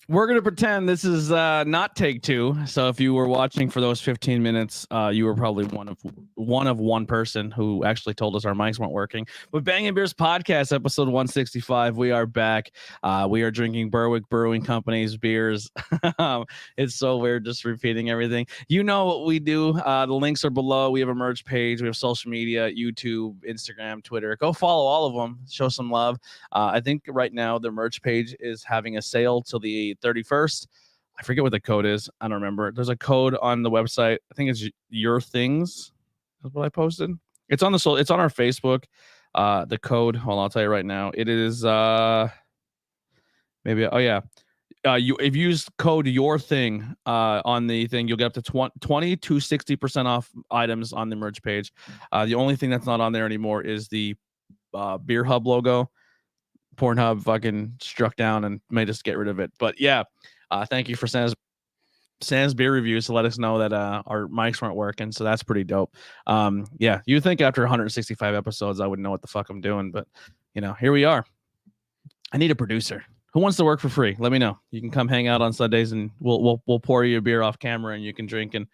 We're going to pretend this is not take two. So if you were watching for those 15 minutes, you were probably one person who actually told us our mics weren't working. But Bangin Beers Podcast, episode 165, we are back. We are drinking Berwick Brewing Company's beers. It's so weird just repeating everything. You know what we do. The links are below. We have a merch page. We have social media, YouTube, Instagram, Twitter. Go follow all of them. Show some love. I think right now the merch page is having a sale till the 31st. I forget what the code is. I don't remember. There's a code on the website. I think it's your things. That's what I posted. It's on it's on our Facebook. The code. Hold on, I'll tell you right now. It is maybe. Oh yeah. If you use code your thing on the thing, you'll get up to 20 to 60% off items on the merch page. The only thing that's not on there anymore is the Beer Hub logo. Pornhub fucking struck down and made us get rid of it. But yeah, thank you for Sam's beer reviews to let us know that our mics weren't working. So that's pretty dope. Yeah, you think after 165 episodes I would know what the fuck I'm doing, but here we are. I need a producer. Who wants to work for free? Let me know. You can come hang out on Sundays and we'll pour you a beer off camera and you can drink. And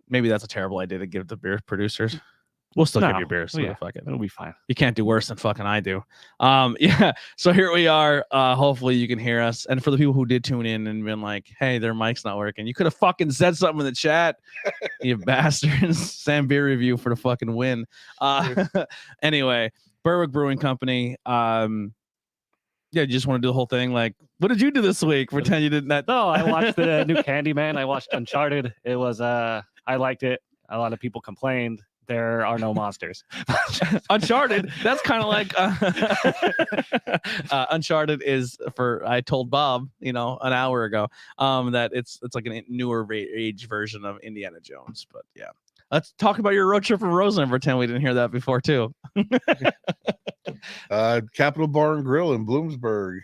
maybe that's a terrible idea to give the beer producers. We'll still give you beers. So it'll be fine. You can't do worse than fucking I do. Yeah. So here we are. Hopefully you can hear us. And for the people who did tune in and been like, hey, their mic's not working, you could have fucking said something in the chat. You bastards. Sam beer review for the fucking win. Anyway, Berwick Brewing Company. Yeah, you just want to do the whole thing. Like, what did you do this week? Pretend you didn't. No, I watched the new Candyman. I watched Uncharted. It was I liked it. A lot of people complained. There are no monsters. Uncharted. That's kind of like Uncharted is for. I told Bob, an hour ago, that it's like a newer age version of Indiana Jones. But yeah, let's talk about your road trip from Rosen and pretend we didn't hear that before too. Capital Bar and Grill in Bloomsburg.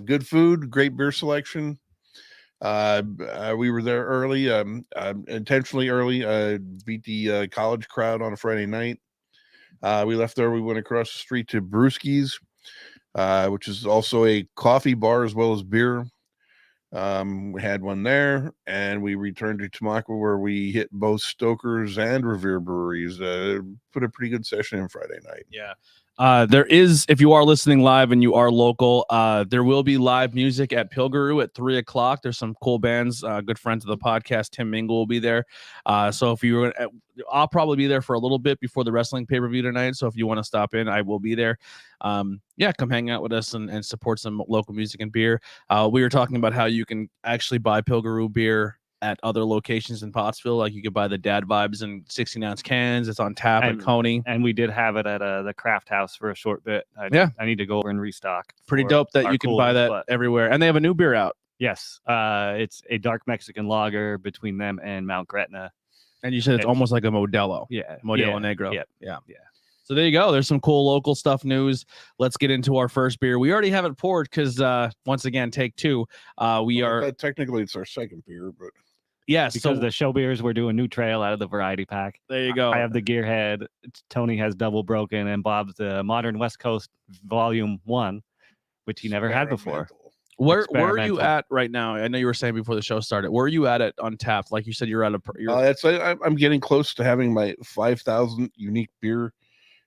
Good food, great beer selection. We were there early, intentionally early, beat the college crowd on a Friday night. We left there. We went across the street to Brewski's, which is also a coffee bar as well as beer. We had one there, and we returned to Tamaqua where we hit both Stoker's and Revere breweries. Put a pretty good session in Friday night. Yeah. There is, if you are listening live and you are local, there will be live music at Pilgaroo at 3:00. There's some cool bands. Good friends of the podcast, Tim Mingle, will be there. So if you were, I'll probably be there for a little bit before the wrestling pay-per-view tonight. So if you want to stop in, I will be there. Yeah, come hang out with us and support some local music and beer. We were talking about how you can actually buy Pilgaroo beer at other locations in Pottsville. Like you could buy the Dad Vibes in 16-ounce cans. It's on tap at Coney. And we did have it at the Craft House for a short bit. I need to go over and restock. Pretty dope that you can buy that everywhere. And they have a new beer out. Yes. It's a dark Mexican lager between them and Mount Gretna. And you said it's almost like a Modelo. Yeah. Modelo Negro. Yeah. So there you go. There's some cool local stuff news. Let's get into our first beer. We already have it poured because, once again, take two. Technically, it's our second beer, but... Yes, because the show beers, we're doing New Trail out of the variety pack. There you go. I have the Gearhead. Tony has Double Broken, and Bob's the Modern West Coast Volume 1, which he never had before. Where are you at right now? I know you were saying before the show started. Where are you at it on tap? Like you said, you're at I'm getting close to having my 5,000 unique beer.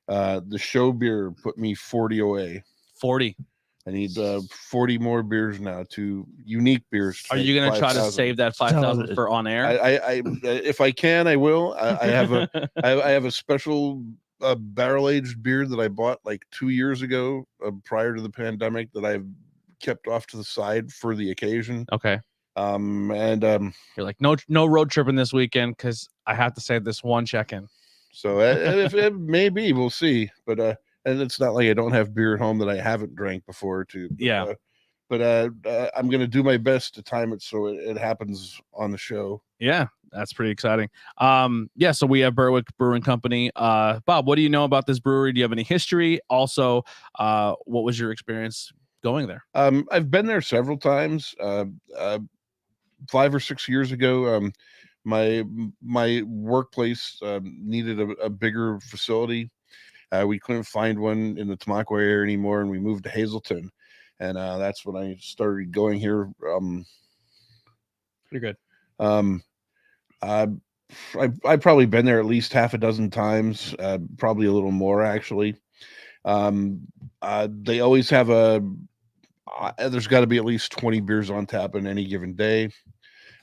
The show beer put me 40 away. 40. I need 40 more beers now, to unique beers. Are you going to try to save that 5,000 for on air? I if I can, I will. I have a special barrel aged beer that I bought like 2 years ago, prior to the pandemic, that I've kept off to the side for the occasion. Okay. You're like, no road tripping this weekend because I have to save this one check-in. So if it may be, we'll see. But and it's not like I don't have beer at home that I haven't drank before too. But, I'm going to do my best to time it so it happens on the show. Yeah, that's pretty exciting. So we have Berwick Brewing Company. Bob, what do you know about this brewery? Do you have any history? Also, what was your experience going there? I've been there several times. 5 or 6 years ago, my workplace needed a bigger facility. We couldn't find one in the Tamaqua area anymore, and we moved to Hazleton. and that's when I started going here. You're good. I've probably been there at least half a dozen times, probably a little more actually. They always have there's got to be at least 20 beers on tap on any given day.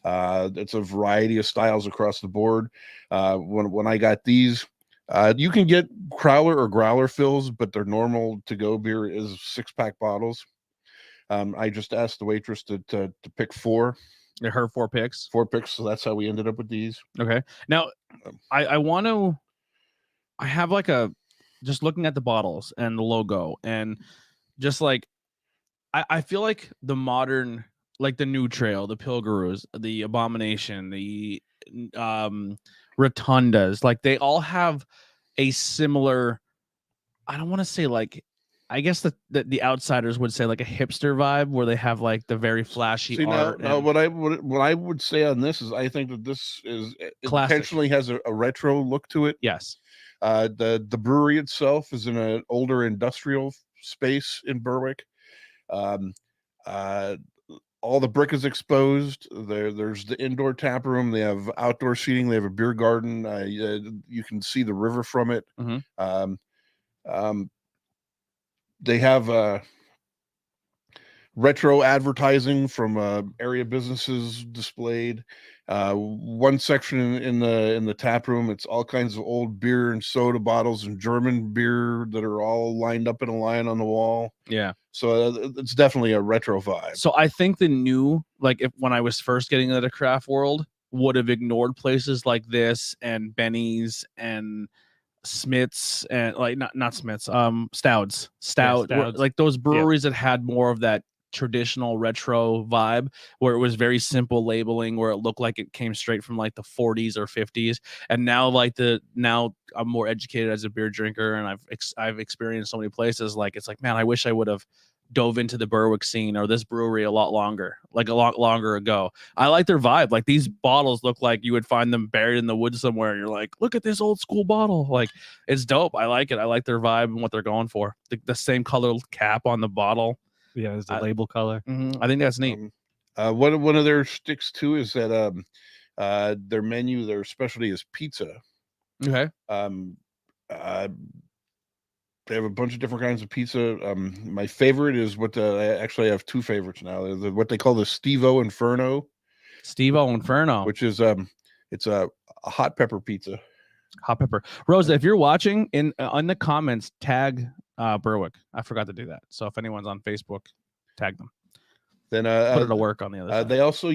It's a variety of styles across the board. When I got these, you can get crowler or growler fills, but their normal to-go beer is 6-pack bottles. I just asked the waitress to pick 4. Her 4 picks. 4 picks, so that's how we ended up with these. Okay. Now, I want to. I have like just looking at the bottles and the logo, and just like I feel like the modern, like the New Trail, the Pilgaroos, the Abomination, the Rotundas, like they all have a similar. I don't want to say like. I guess the outsiders would say like a hipster vibe, where they have like the very flashy art. Now, what I would say on this is I think that this is intentionally has a retro look to it. Yes. The brewery itself is in an older industrial space in Berwick. All the brick is exposed. There's the indoor tap room. They have outdoor seating. They have a beer garden. You can see the river from it. They have retro advertising from area businesses displayed. One section in the tap room, it's all kinds of old beer and soda bottles and German beer that are all lined up in a line on the wall. Yeah. So it's definitely a retro vibe. So I think the new, like when I was first getting into the craft world, would have ignored places like this and Benny's and Smith's and like not Smith's, Stout, like those breweries that had more of that traditional retro vibe, where it was very simple labeling, where it looked like it came straight from like the 40s or 50s. And now now I'm more educated as a beer drinker, and I've experienced so many places, like it's like, man, I wish I would have dove into the Berwick scene or this brewery a lot longer ago. I like their vibe. Like these bottles look like you would find them buried in the woods somewhere, and you're like, look at this old school bottle. Like it's dope. I like it. I like their vibe and what they're going for. The same color cap on the bottle. Yeah, it's the label color. I think that's neat. One of their sticks too is that their menu, their specialty is pizza. Okay. They have a bunch of different kinds of pizza. My favorite is I actually have 2 favorites now. What they call the Steve-O Inferno. Steve-O Inferno, which is it's a hot pepper pizza. Hot pepper. Rosa, if you're watching, in the comments, tag Berwick. I forgot to do that. So if anyone's on Facebook, tag them. Then put it to work on the other side. They also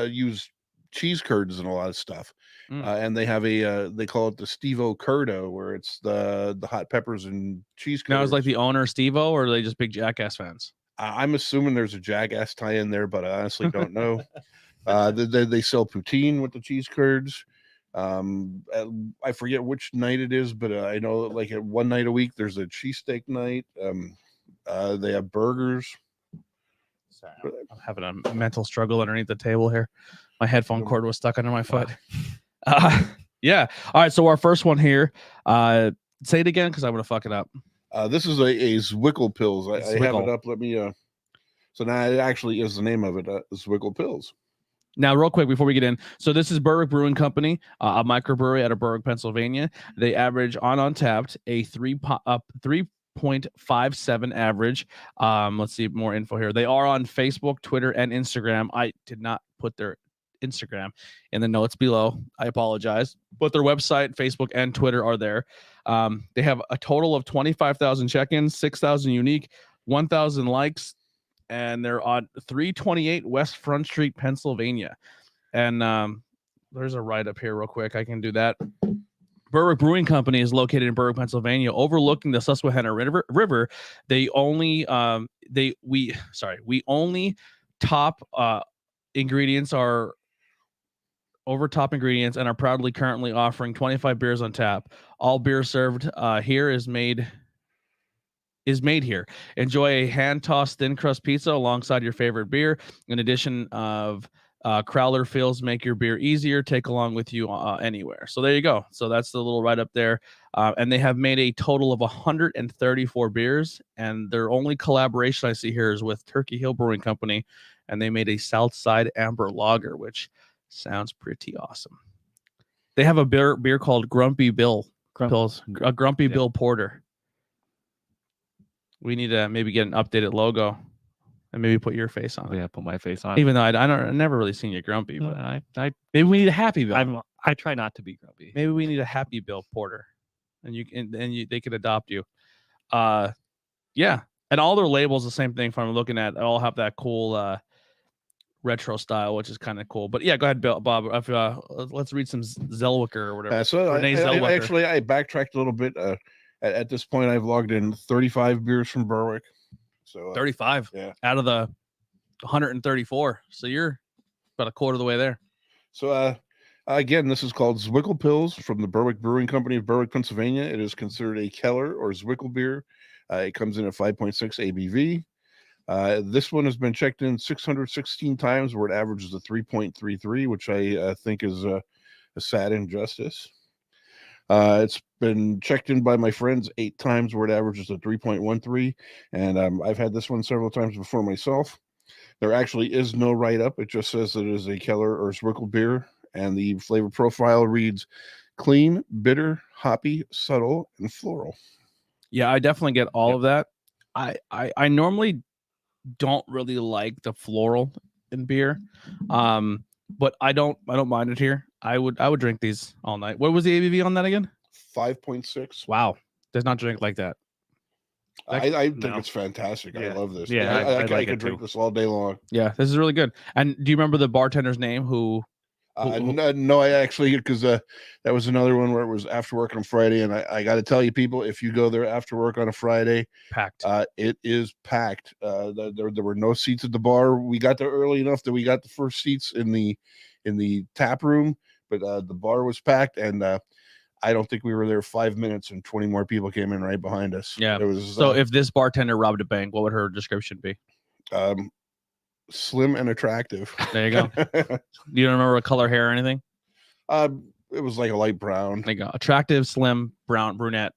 use cheese curds and a lot of stuff. And they have they call it the Steve-O Curdo, where it's the hot peppers and cheese curds. Now, is like the owner Steve-O, or are they just big Jackass fans? I'm assuming there's a Jackass tie in there, but I honestly don't know. They sell poutine with the cheese curds. I forget which night it is, but I know like at one night a week there's a cheesesteak night. They have burgers. Sorry, I'm having a mental struggle underneath the table here. My headphone cord was stuck under my foot. Yeah. All right. So our first one here. Say it again because I'm gonna fuck it up. This is a Zwickle Pills. I have it up. Let me. So now it actually is the name of it. Zwickle Pills. Now, real quick before we get in, so this is Berwick Brewing Company, a microbrewery out of Berwick, Pennsylvania. They average on Untappd a 3.57 average. Let's see more info here. They are on Facebook, Twitter, and Instagram. I did not put their Instagram in the notes below. I apologize, but their website, Facebook, and Twitter are there. They have a total of 25,000 check-ins, 6,000 unique, 1,000 likes, and they're on 328 West Front Street, Pennsylvania. And there's a write-up here real quick. I can do that. Berwick Brewing Company is located in Berwick, Pennsylvania, overlooking the Susquehanna River. We only top ingredients are over top ingredients and are proudly currently offering 25 beers on tap. All beer served here is made here. Enjoy a hand-tossed thin crust pizza alongside your favorite beer. In addition of Crowler fills make your beer easier, take along with you anywhere. So there you go. So that's the little write up there. And they have made a total of 134 beers. And their only collaboration I see here is with Turkey Hill Brewing Company. And they made a Southside Amber Lager, which sounds pretty awesome. They have a beer called Grumpy Bill. A Grumpy Bill Porter. We need to maybe get an updated logo. And maybe put your face on it. Yeah, put my face on. Even though I never really seen you grumpy, but maybe we need a Happy Bill. I try not to be grumpy. Maybe we need a Happy Bill Porter, and they could adopt you. Yeah, and all their labels the same thing. From looking at, they all have that cool retro style, which is kind of cool. But yeah, go ahead, Bob. Let's read some Zellweger or whatever. So I backtracked a little bit. At this point, I've logged in 35 beers from Berwick. So 35 out of the 134. So you're about a quarter of the way there. So again, this is called Zwickle Pils from the Berwick Brewing Company of Berwick, Pennsylvania. It is considered a Keller or Zwickle beer. It comes in at 5.6 ABV. This one has been checked in 616 times, where it averages a 3.33, which I think is a sad injustice. It's been checked in by my friends 8 times, where it averages a 3.13, and I've had this one several times before myself. There actually is no write-up. It just says that it is a Keller or Zwickle beer, and the flavor profile reads clean, bitter, hoppy, subtle, and floral. Yeah, I definitely get all of that. I normally don't really like the floral in beer, but I don't mind it here. I would drink these all night. What was the ABV on that again? 5.6. Wow, does not drink like that. I think it's fantastic. I love this. Yeah, I could drink this all day long. Yeah, this is really good. And do you remember the bartender's name? No, I actually, because that was another one where it was after work on Friday, and I got to tell you, people, if you go there after work on a Friday, packed. It is packed. There were no seats at the bar. We got there early enough that we got the first seats in the tap room, but the bar was packed, and I don't think we were there 5 minutes, and 20 more people came in right behind us. Yeah. It was, so if this bartender robbed a bank, what would her description be? Slim and attractive. There you go. You don't remember what color hair or anything? It was like a light brown. There you go. Attractive, slim, brunette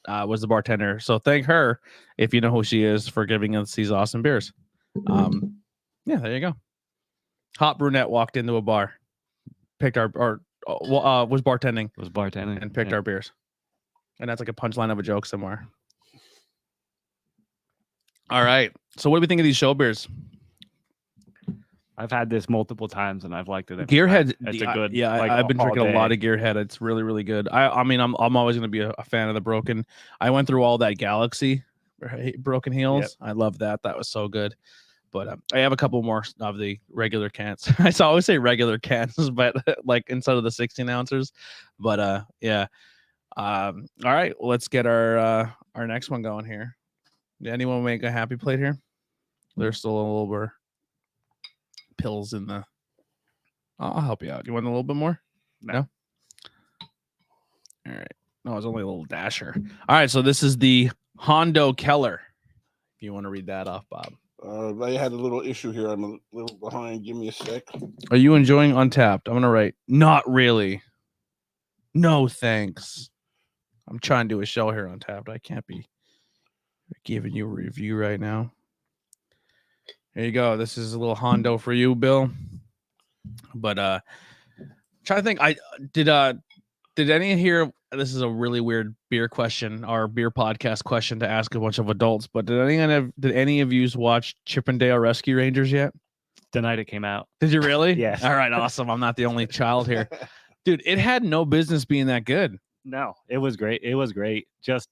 was the bartender. So thank her, if you know who she is, for giving us these awesome beers. Yeah, there you go. Hot brunette walked into a bar, picked was bartending, and picked our beers. And that's like a punchline of a joke somewhere. All right. So what do we think of these show beers? I've had this multiple times and I've liked it. Gearhead, it's a good. Yeah, like, I've been drinking a lot of Gearhead. It's really, really good. I mean, I'm always going to be a fan of the Broken. I went through all that Galaxy Broken Heels. Yep. I love that. That was so good. But I have a couple more of the regular cans. I always say regular cans, but like instead of the 16 ounces. But yeah. All right, let's get our next one going here. Did anyone make a happy plate here? There's still a little bit pills in the. I'll help you out. You want a little bit more? No. All right. No, it's only a little dasher. All right. So this is the Hondo Keller. If you want to read that off, Bob. I had a little issue here. I'm a little behind. Give me a sec. Are you enjoying Untapped? I'm gonna write. Not really. No thanks. I'm trying to do a show here on Untapped. I can't be giving you a review right now. Here you go. This is a little Hondo for you, Bill. But trying to think. Did any here? This is a really weird beer question or beer podcast question to ask a bunch of adults. But did any of you watch Chippendale Rescue Rangers yet? The night it came out. Did you really? Yes. All right. Awesome. I'm not the only child here, dude. It had no business being that good. No, it was great. It was great. Just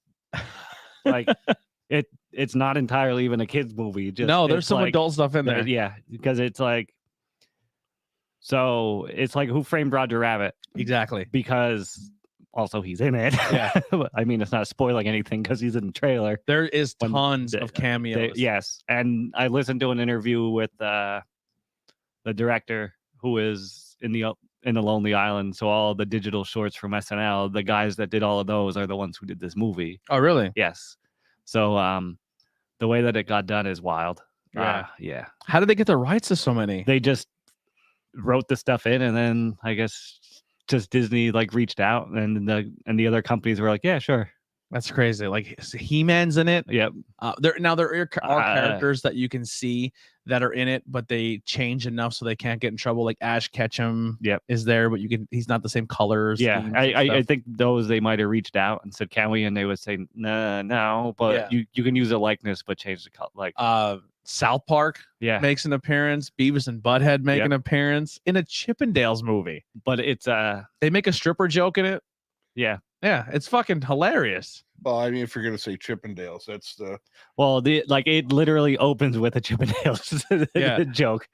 like it's not entirely even a kids movie. Just, no, there's some adult stuff in there. Yeah, because it's like, so it's like Who Framed Roger Rabbit? Exactly. Because also he's in it. Yeah. I mean, it's not spoiling anything because he's in the trailer. There is tons of cameos. Yes, and I listened to an interview with the director who is in the Lonely Island. So all the digital shorts from SNL, the guys that did all of those are the ones who did this movie. Oh, really? Yes. So the way that it got done is wild. Yeah. Yeah. How did they get the rights to so many? They just wrote the stuff in, and then I guess just Disney like reached out, and the other companies were like, yeah, sure. That's crazy. Like He-Man's in it. Yep. There are characters that you can see that are in it, but they change enough so they can't get in trouble. Like Ash Ketchum Yep. is there, but he's not the same colors. Yeah, I think those they might have reached out and said, can we? And they would say, no, but you can use a likeness, but change the color. Like South Park makes an appearance. Beavis and Butthead make an appearance in a Chippendales movie. But it's they make a stripper joke in it. Yeah. Yeah, it's fucking hilarious. Well, I mean, if you're gonna say Chippendales, that's the it literally opens with a Chippendales joke.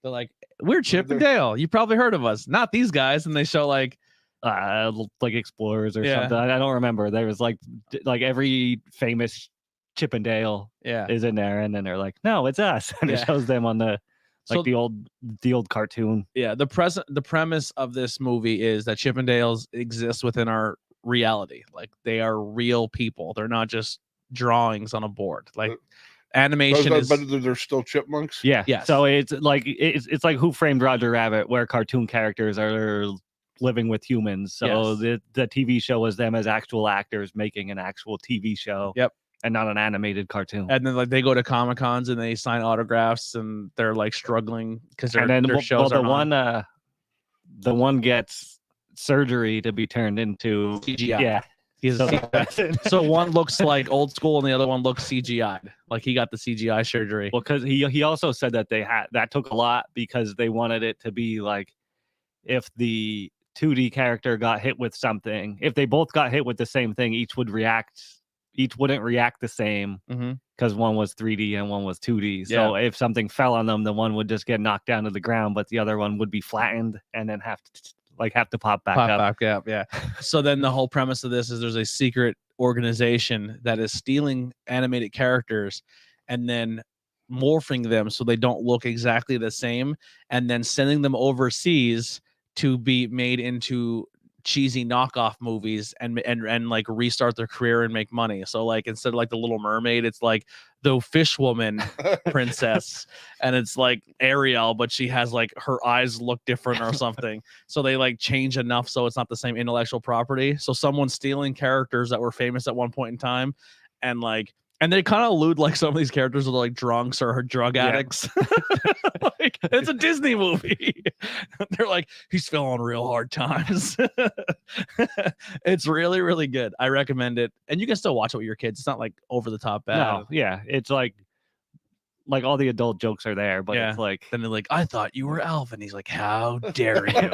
They're like, we're Chippendale. You probably heard of us. Not these guys. And they show like explorers or something. I don't remember. There was like every famous Chippendale is in there, and then they're like, no, it's us, and it shows them on the the old cartoon. Yeah, the premise of this movie is that Chippendales exist within our reality. Like they are real people. They're not just drawings on a board. Like animation is, but they're still chipmunks. Yeah. Yes. So it's like Who Framed Roger Rabbit, where cartoon characters are living with humans. So the TV show was them as actual actors making an actual TV show. Yep. And not an animated cartoon. And then like they go to Comic-Cons and they sign autographs and they're like struggling because their shows are on. The one gets surgery to be turned into CGI. Yeah. So one looks like old school and the other one looks CGI. Like he got the CGI surgery. Well, because he also said that that took a lot because they wanted it to be like if the 2D character got hit with something, if they both got hit with the same thing, each wouldn't react the same because one was 3D and one was 2D. So if something fell on them, the one would just get knocked down to the ground, but the other one would be flattened and then have to pop back up. Yeah. So then the whole premise of this is there's a secret organization that is stealing animated characters and then morphing them so they don't look exactly the same, and then sending them overseas to be made into cheesy knockoff movies and like restart their career and make money. So like instead of like the Little Mermaid, it's like the fish woman princess, and it's like Ariel, but she has like her eyes look different or something. So they like change enough so it's not the same intellectual property. So someone's stealing characters that were famous at one point in time, and they kind of allude like some of these characters are like drunks or drug addicts. Like it's a Disney movie. They're like, he's feeling real hard times. It's really, really good. I recommend it. And you can still watch it with your kids. It's not like over the top bad. No, yeah. It's like all the adult jokes are there, but it's like, then they're like, I thought you were Alvin. He's like, how dare you?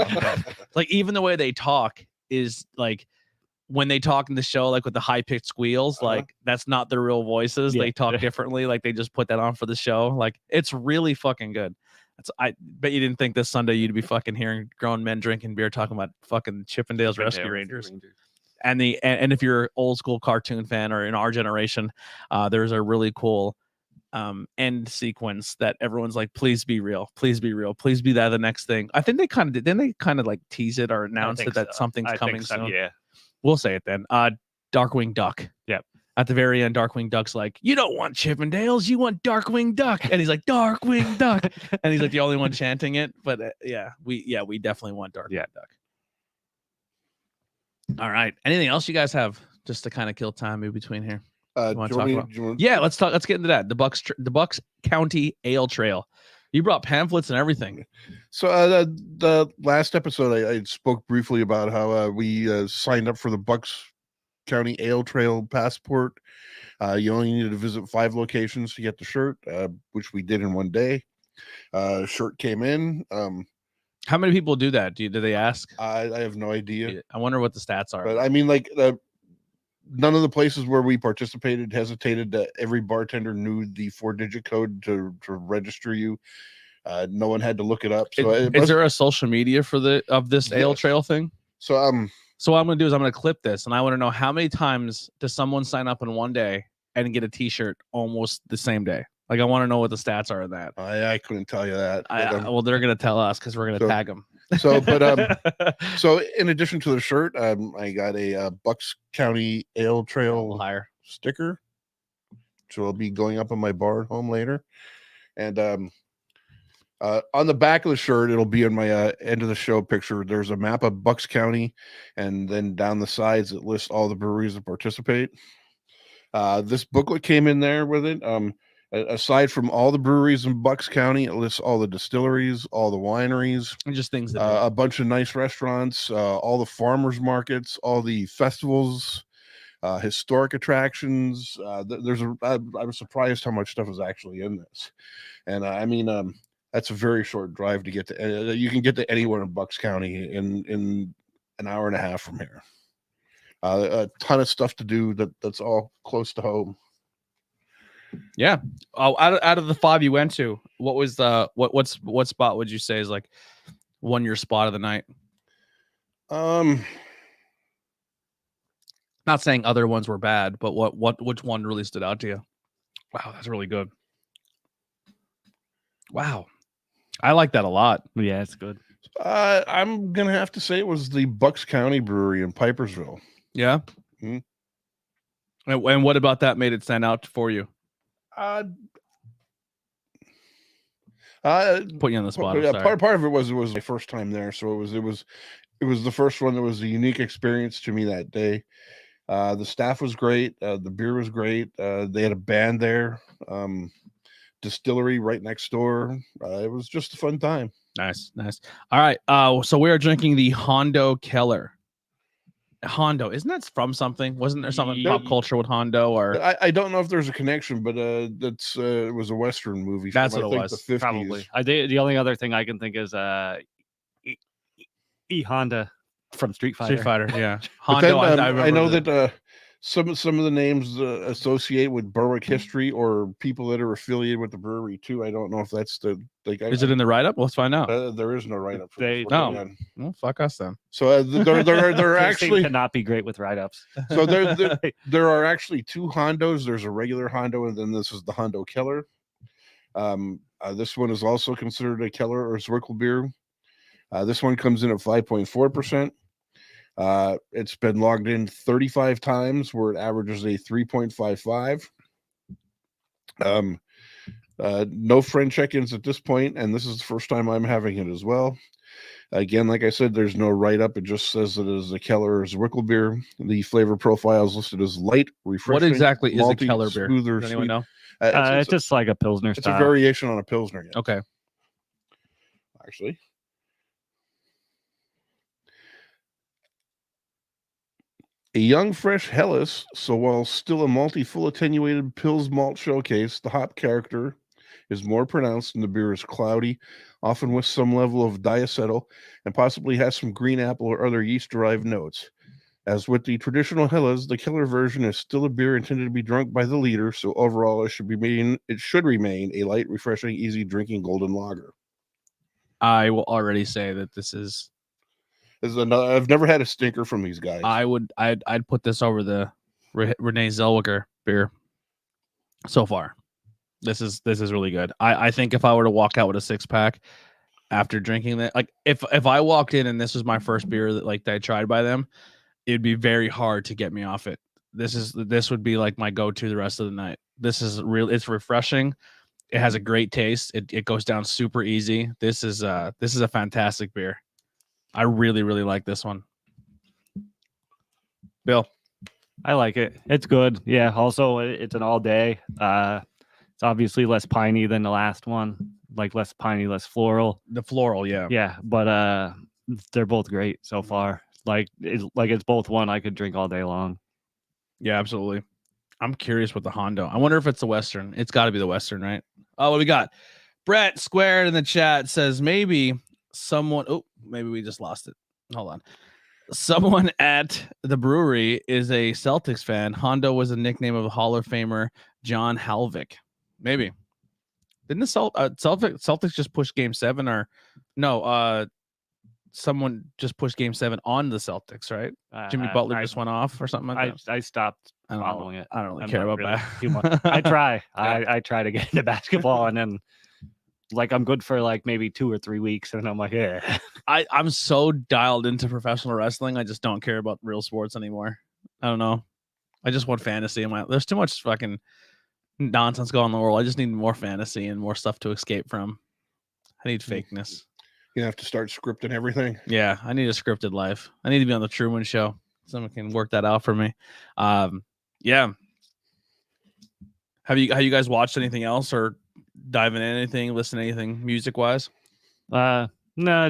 Like even the way they talk is like, when they talk in the show, like with the high pitched squeals, like that's not their real voices. They talk differently. Like they just put that on for the show. Like it's really fucking good. I bet you didn't think this Sunday you'd be fucking hearing grown men drinking beer talking about fucking Chippendales Rescue Rangers. And if you're an old school cartoon fan or in our generation, there's a really cool end sequence that everyone's like, please be real, please be real, please be that the next thing. I think they kind of did. Then they kind of like tease it or announce it that something's coming soon. Yeah. We'll say it then. Darkwing Duck. Yep. At the very end, Darkwing Duck's like, you don't want Chippendales, you want Darkwing Duck. And he's like, Darkwing Duck. And he's like the only one chanting it. But we definitely want Darkwing Duck. All right. Anything else you guys have just to kind of kill time in between here? Let's get into that. The Bucks County Ale Trail. You brought pamphlets and everything. So the last episode, I spoke briefly about how we signed up for the Bucks County Ale Trail passport. You only needed to visit 5 locations to get the shirt, which we did in one day. Shirt came in. How many people do that? Do they ask? I have no idea. I wonder what the stats are. But I mean, like none of the places where we participated hesitated. Every bartender knew the 4-digit code to register you. No one had to look it up. So is there a social media for this Ale Trail thing? So what I'm going to do is I'm going to clip this, and I want to know how many times does someone sign up in one day and get a T-shirt almost the same day? Like I want to know what the stats are of that. I couldn't tell you that. Well, they're going to tell us because we're going to tag them. So, but so in addition to the shirt, I got a Bucks County Ale Trail sticker, which will be going up on my bar at home later. And On the back of the shirt, it'll be in my end of the show picture. There's a map of Bucks County, and then down the sides it lists all the breweries that participate. This booklet came in there with it. Aside from all the breweries in Bucks County, it lists all the distilleries, all the wineries, And just things that a bunch of nice restaurants, all the farmers markets, all the festivals, historic attractions. I was surprised how much stuff is actually in this, and I mean, that's a very short drive to get to. You can get to anywhere in Bucks County in an hour and a half from here. A ton of stuff to do that's all close to home. Yeah. Oh, out of the 5 you went to, what was the what spot would you say is like your spot of the night? Not saying other ones were bad, but which one really stood out to you? Wow, that's really good. Wow. I like that a lot. Yeah, it's good. I'm gonna have to say it was the Bucks County Brewery in Pipersville. Yeah. Mhm. And what about that made it stand out for you? Put you on the spot. Part of it was my first time there, so it was the first one that was a unique experience to me that day. The staff was great. The beer was great. They had a band there. Distillery right next door. It was just a fun time. Nice. All right. So we are drinking the Hondo Keller. Hondo, isn't that from something? Wasn't there something pop culture with Hondo? Or I don't know if there's a connection, but that's it was a Western movie. That's from, what it was. The 50s. Probably. The only other thing I can think is Honda from Street Fighter. Street Fighter, yeah. But then, Hondo. I know that some of the names associate with Berwick history or people that are affiliated with the brewery too. I don't know if that's the like. Is it in the write up? Let's find out. There is no write up. No. Well, fuck us then. So they're actually cannot be great with write ups. So there are actually 2 Hondos. There's a regular Hondo, and then this is the Hondo Keller. This one is also considered a Keller or Zwickle beer. This one comes in at 5.4%. It's been logged in 35 times, where it averages a 3.55. No friend check-ins at this point, and this is the first time I'm having it as well. Again, like I said, there's no write-up. It just says that it is a Keller or Zwickle beer. The flavor profile is listed as light, refreshing. What exactly is malty, a Keller beer? Smoother, Does anyone know? It's just like a Pilsner it's style. a variation on a Pilsner. Yeah. Okay. Actually. A young, fresh Helles, so while still a malty, full attenuated Pils malt showcase, the hop character is more pronounced and the beer is cloudy, often with some level of diacetyl, and possibly has some green apple or other yeast-derived notes. As with the traditional Helles, the Keller version is still a beer intended to be drunk by the leader, so overall it should remain a light, refreshing, easy drinking golden lager. I will already say that this is another. I've never had a stinker from these guys. I'd put this over the Renee Zellweger beer so far. This is really good. I think if I were to walk out with a 6-pack after drinking that, like if I walked in and this was my first beer that I tried by them, it'd be very hard to get me off it. This would be like my go-to the rest of the night. This is real. It's refreshing. It has a great taste. It goes down super easy. This is a fantastic beer. I really, really like this one. Bill. I like it. It's good. Yeah. Also, it's an all day. It's obviously less piney than the last one. Like less piney, less floral. The floral, yeah. Yeah, but they're both great so far. It's both one I could drink all day long. Yeah, absolutely. I'm curious with the Hondo. I wonder if it's the Western. It's got to be the Western, right? Oh, what we got? Brett Squared in the chat says maybe someone. Oh, maybe we just lost it. Hold on. Someone at the brewery is a Celtics fan. Hondo was a nickname of Hall of Famer John Halvick. Maybe. Didn't the Celtics just push Game 7 or no? Someone just pushed Game 7 on the Celtics, right? Jimmy Butler just went off or something like that. I stopped following it. I don't really care about that too much. I try. I try to get into basketball, and then I'm good for maybe 2 or 3 weeks, and I'm like, yeah. I'm so dialed into professional wrestling. I just don't care about real sports anymore. I don't know. I just want fantasy in my. There's too much fucking nonsense going on in the world. I just need more fantasy and more stuff to escape from. need fakeness. You have to start scripting everything. Yeah, I need a scripted life. I need to be on the Truman Show. Someone can work that out for me. Yeah. Have you guys watched anything else or diving in anything, listen to anything music wise? No,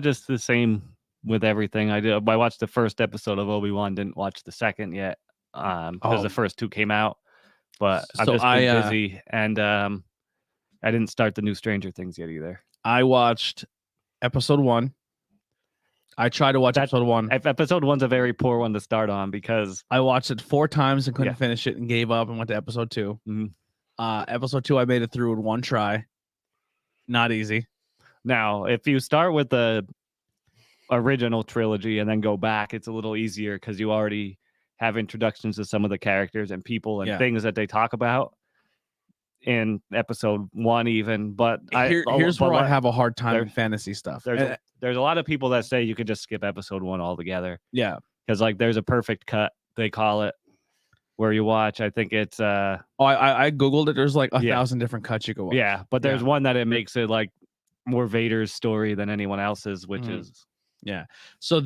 just the same with everything. I watched the first episode of Obi-Wan, didn't watch the second yet. Because the first two came out. But I've So just been busy, and I didn't start the new Stranger Things yet either. I watched episode 1. I tried to watch episode 1. Episode 1's a very poor one to start on because I watched it 4 times and couldn't finish it and gave up and went to episode 2. Episode 2, I made it through in one try. Not easy. Now, if you start with the original trilogy and then go back, it's a little easier because you already have introductions to some of the characters and people and things that they talk about in episode 1 even. But here's where I have a hard time in fantasy stuff. There's a lot of people that say you could just skip episode 1 altogether. Yeah. Because like there's a perfect cut, they call it, where you watch. I think it's I Googled it. There's like 1,000 different cuts you can watch. Yeah, but there's one that it makes it like more Vader's story than anyone else's, which is So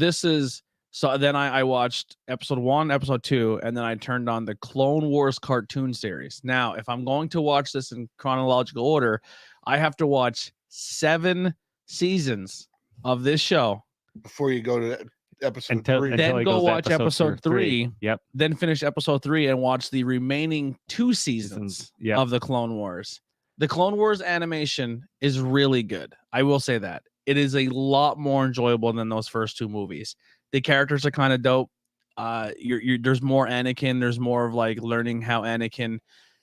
then I watched episode 1, episode 2, and then I turned on the Clone Wars cartoon series. Now, if I'm going to watch this in chronological order, I have to watch 7 seasons of this show before you go to episode 3. Then go watch episode 3. Yep. Then finish episode 3 and watch the remaining 2 seasons of the Clone Wars. The Clone Wars animation is really good. I will say that. It is a lot more enjoyable than those first 2 movies. The characters are kind of dope. There's more Anakin. There's more of like learning how Anakin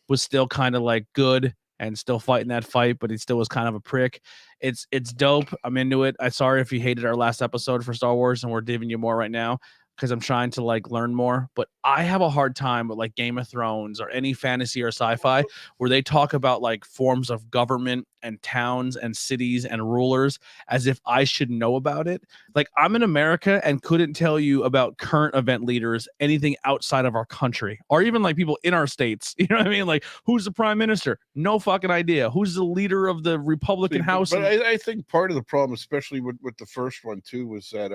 was still kind of like good and still fighting that fight, but he still was kind of a prick. It's dope. I'm into it. I'm sorry if you hated our last episode for Star Wars and we're giving you more right now because I'm trying to like learn more. But I have a hard time with like Game of Thrones or any fantasy or sci-fi where they talk about like forms of government and towns and cities and rulers as if I should know about it. Like I'm in America and couldn't tell you about current event leaders, anything outside of our country or even like people in our states. You know what I mean? Like who's the prime minister? No fucking idea. Who's the leader of the Republican House? But I think part of the problem, especially with the first one too, was that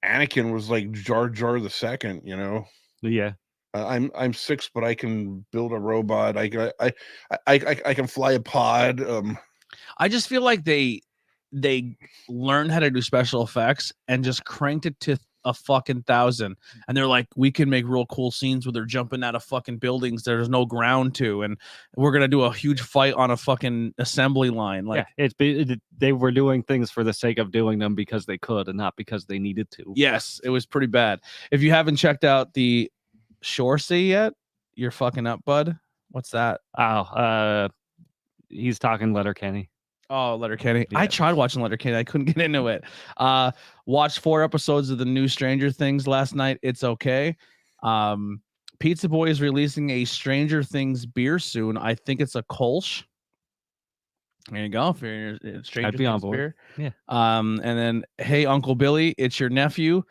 Anakin was like Jar Jar the Second, you know. Yeah. I'm 6, but I can build a robot. I can fly a pod. I just feel like they learned how to do special effects and just cranked it to a fucking 1,000. And they're like, we can make real cool scenes where they're jumping out of fucking buildings there's no ground to, and we're gonna do a huge fight on a fucking assembly line. Like, they were doing things for the sake of doing them because they could and not because they needed to. Yes, it was pretty bad. If you haven't checked out the Shore Sea yet, you're fucking up, bud. What's that? He's talking Letterkenny. Oh, Letterkenny. Yeah. I tried watching Letterkenny. I couldn't get into it. Watched 4 episodes of the new Stranger Things last night. It's okay. Pizza Boy is releasing a Stranger Things beer soon. I think it's a Kolsch. There you go. If you're Stranger I'd be on Things board. beer. Yeah. And then, hey, Uncle Billy, it's your nephew.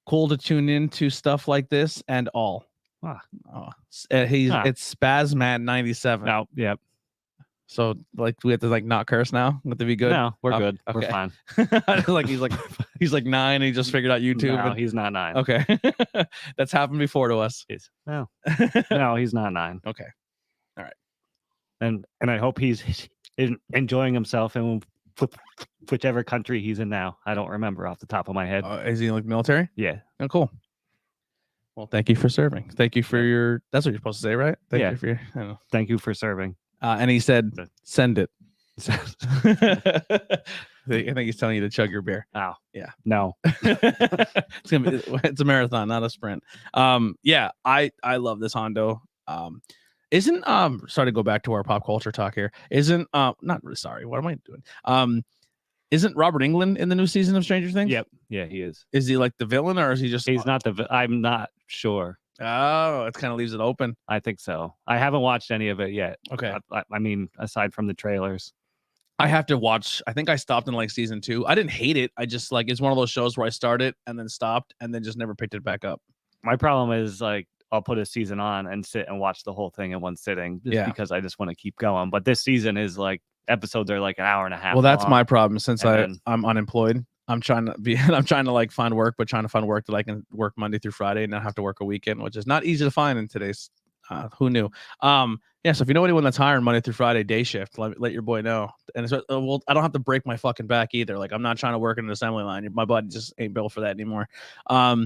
Cool to tune in to stuff like this and all. It's Spazmat 97. Oh, yeah. So like we have to like not curse now. We have to be good. No, we're good. Okay. We're fine. like he's like 9 and he just figured out YouTube. No, he's not 9. Okay. That's happened before to us. No, he's not 9. Okay. All right. And I hope he's enjoying himself in whichever country he's in now. I don't remember off the top of my head. Is he like military? Yeah. Oh, cool. Well, thank you for serving. Thank you for your. That's what you're supposed to say, right? Thank you for your. I don't know. Thank you for serving. And he said, "Send it." I think he's telling you to chug your beer. Oh, yeah. No, it's a marathon, not a sprint. Yeah, I love this Hondo. Isn't sorry to go back to our pop culture talk here. Isn't not really sorry. What am I doing? Isn't Robert Englund in the new season of Stranger Things? Yep. Yeah, he is. Is he like the villain or is he just? He's not I'm not sure. Oh, it kind of leaves it open. I think so. I haven't watched any of it yet. Okay. I mean, aside from the trailers. I have to watch. I think I stopped in like season 2. I didn't hate it. I just like it's one of those shows where I started and then stopped and then just never picked it back up. My problem is like I'll put a season on and sit and watch the whole thing in one sitting just because I just want to keep going. But this season is like episodes are like an hour and a half. Well, that's long. my problem since And then- I'm unemployed. I'm trying to like find work, but trying to find work that I can work Monday through Friday and not have to work a weekend, which is not easy to find in today's. Who knew? Yeah. So if you know anyone that's hiring Monday through Friday day shift, let your boy know. And it's, well, I don't have to break my fucking back either. Like I'm not trying to work in an assembly line. My body just ain't built for that anymore. I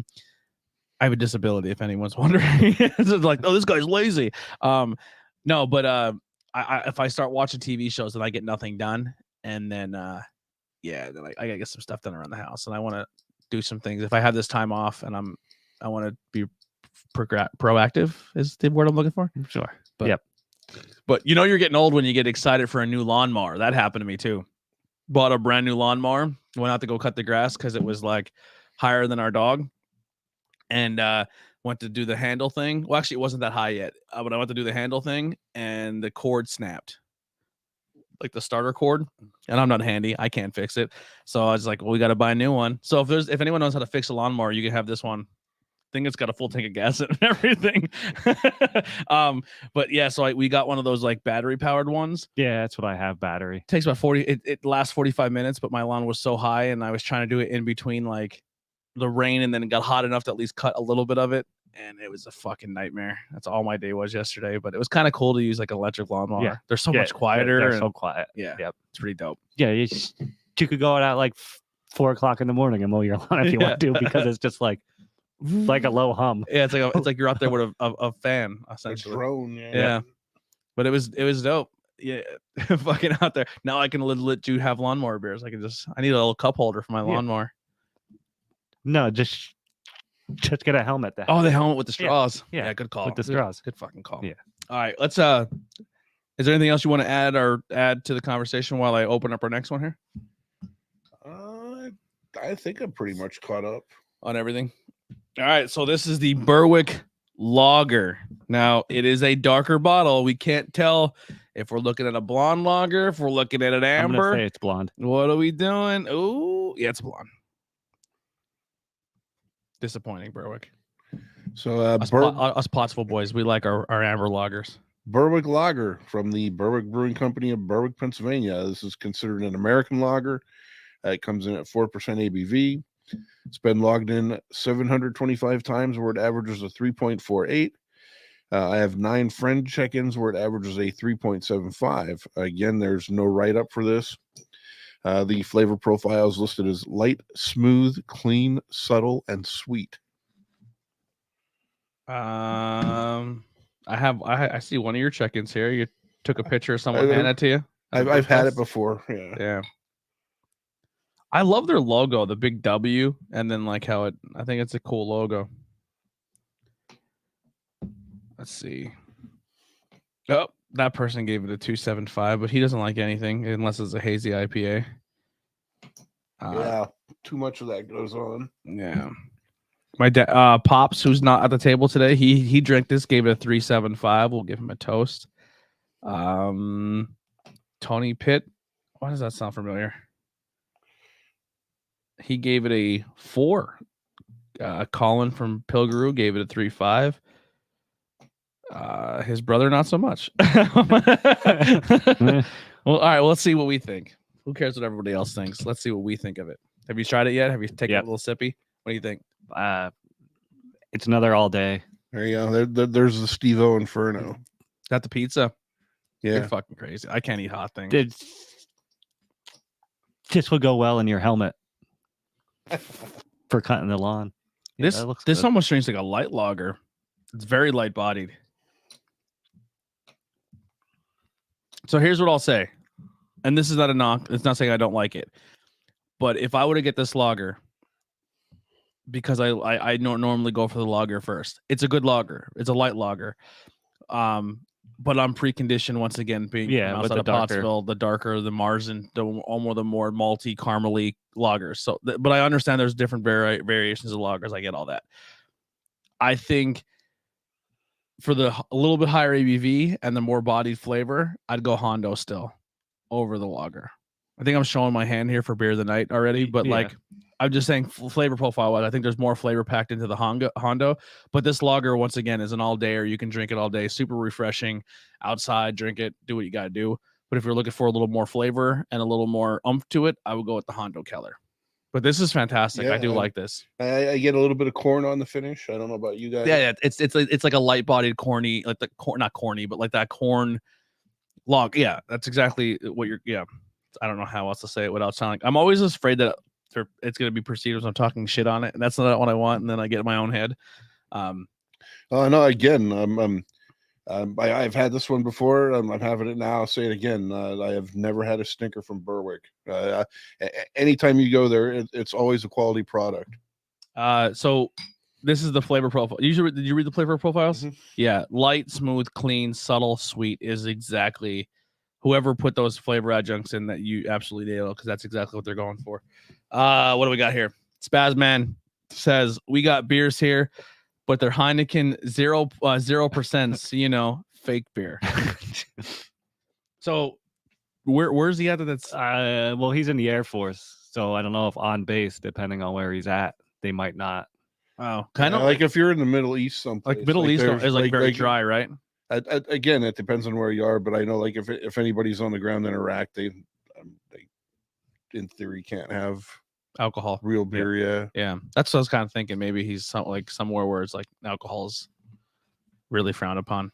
have a disability. If anyone's wondering, it's like, oh, this guy's lazy. No, but I if I start watching TV shows, then I get nothing done, and then yeah, then I gotta get some stuff done around the house, and I want to do some things. If I have this time off, and I want to be proactive is the word I'm looking for. Sure. But, yep. But you know you're getting old when you get excited for a new lawnmower. That happened to me too. Bought a brand new lawnmower. Went out to go cut the grass because it was like higher than our dog, and went to do the handle thing. Well, actually, it wasn't that high yet, but I went to do the handle thing, and the cord snapped. Like the starter cord, and I'm not handy. I can't fix it. So I was like, well, we got to buy a new one. So if anyone knows how to fix a lawnmower, you can have this one. I think it's got a full tank of gas in it and everything. But yeah, so we got one of those like battery powered ones. Yeah, that's what I have. Battery. Takes about 40. It lasts 45 minutes, but my lawn was so high, and I was trying to do it in between like the rain, and then it got hot enough to at least cut a little bit of it. And it was a fucking nightmare. That's all my day was yesterday. But it was kind of cool to use like electric lawnmower. Yeah. They're so much quieter. They're and, so quiet. yeah. Yep. It's pretty dope. Yeah. You could go out at like 4 o'clock in the morning and mow your lawn if you want to, because it's just like a low hum. Yeah, it's like you're out there with a fan A essentially. drone. Yeah. But it was dope. Yeah, fucking out there. Now I can let you have lawnmower beers. I need a little cup holder for my lawnmower. No, just get a helmet. Oh, the helmet with the straws. Yeah. Good call. With the straws. Good fucking call. Yeah. All right, let's is there anything else you want to add to the conversation while I open up our next one here? I think I'm pretty much caught up On everything. All right, so this is the Berwick Lager. Now, it is a darker bottle. We can't tell if we're looking at a blonde lager, if we're looking at an I'm amber. gonna say it's blonde. What are we doing? Oh, yeah, it's blonde. Disappointing, Berwick. So Us Pottsville boys, we like our amber lagers. Berwick Lager from the Berwick Brewing Company of Berwick, Pennsylvania. This is considered an American lager. It comes in at 4% ABV. It's been logged in 725 times where it averages a 3.48. I have 9 friend check-ins where it averages a 3.75. Again, there's no write-up for this. The flavor profile is listed as light, smooth, clean, subtle, and sweet. I see one of your check-ins here. You took a picture of someone handed it to you. I've had it before. Yeah. I love their logo, the big W, and then like how I think it's a cool logo. Let's see. Oh, that person gave it a 2.75, but he doesn't like anything unless it's a hazy IPA. Yeah, too much of that goes on. Yeah. My dad, Pops, who's not at the table today, he drank this, gave it a 3.75. We'll give him a toast. Tony Pitt, why does that sound familiar? He gave it a 4. Colin from Pilgaroo gave it a 3.5. His brother, not so much. Well, all right. Well, let's see what we think. Who cares what everybody else thinks? Let's see what we think of it. Have you tried it yet? Have you taken a little sippy? What do you think? It's another all day. There you go. There's the Steve-O Inferno. Is that the pizza? Yeah. You're fucking crazy. I can't eat hot things. This would go well in your helmet for cutting the lawn. Yeah, This good. almost drinks like a light lager. It's very light bodied. So here's what I'll say. And this is not a knock. It's not saying I don't like it. But if I were to get this lager, because I normally go for the lager first. It's a good lager. It's a light lager. But I'm preconditioned once again being from outside of Pottsville, the darker, the Marzen, the more malty, caramely lagers. So, but I understand there's different variations of lagers. I get all that. I think for a little bit higher ABV and the more bodied flavor, I'd go Hondo still over the lager. I think I'm showing my hand here for beer of the night already, but like I'm just saying flavor profile wise, I think there's more flavor packed into the Hondo. But this lager, once again, is an all dayer. You can drink it all day. Super refreshing. Outside, drink it, do what you got to do. But if you're looking for a little more flavor and a little more oomph to it, I would go with the Hondo Keller. But this is fantastic. I do like this. I get a little bit of corn on the finish. I don't know about you guys. Yeah, it's like a light bodied corny, like the corn, not corny, but like that corn log. Yeah, that's exactly what you're. Yeah, I don't know how else to say it without sounding. I'm always afraid that it's going to be perceived as I'm talking shit on it, and that's not what I want. And then I get in my own head. Oh no! Again, I've had this one before. I'm having it now. I'll say it again. I have never had a stinker from Berwick. Anytime you go there, it's always a quality product. So this is the flavor profile. Did you read the flavor profiles? Mhm. Yeah, light, smooth, clean, subtle, sweet is exactly whoever put those flavor adjuncts in that you absolutely nail, because that's exactly what they're going for. What do we got here? Spazman says we got beers here, but they're Heineken 0%, so, you know, fake beer. So where's he at? That's well, he's in the Air Force, so I don't know if on base, depending on where he's at, they might not. oh, kind of Like if you're in the Middle East, someplace like Middle East there's, is like very dry, right? Again, it depends on where you are, but I know like if anybody's on the ground in Iraq, they in theory can't have Alcohol. real beer. Yeah, that's what I was kind of thinking. Maybe he's somewhere where it's like alcohol's really frowned upon.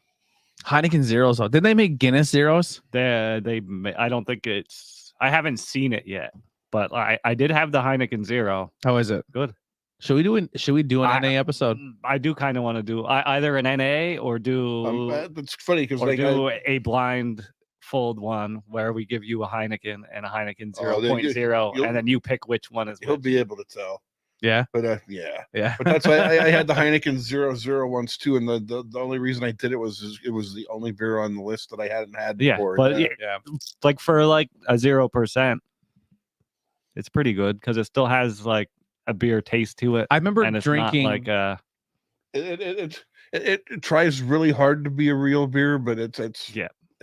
Heineken zeros, though. Did they make Guinness zeros? I don't think it's. I haven't seen it yet, but I did have the Heineken Zero. How is it? Good. Should we do an NA episode? I do kind of want to do either an NA or do. That's funny because or do a blind fold one where we give you a Heineken and a Heineken 0.0, and then you pick which one is. He'll which. be able to tell. Yeah. But yeah. But that's why I had the Heineken 00 once too, and the only reason I did it was it was the only beer on the list that I hadn't had before. But like for like a 0%, it's pretty good because it still has like a beer taste to it. I remember and it's drinking not like it tries really hard to be a real beer, but it's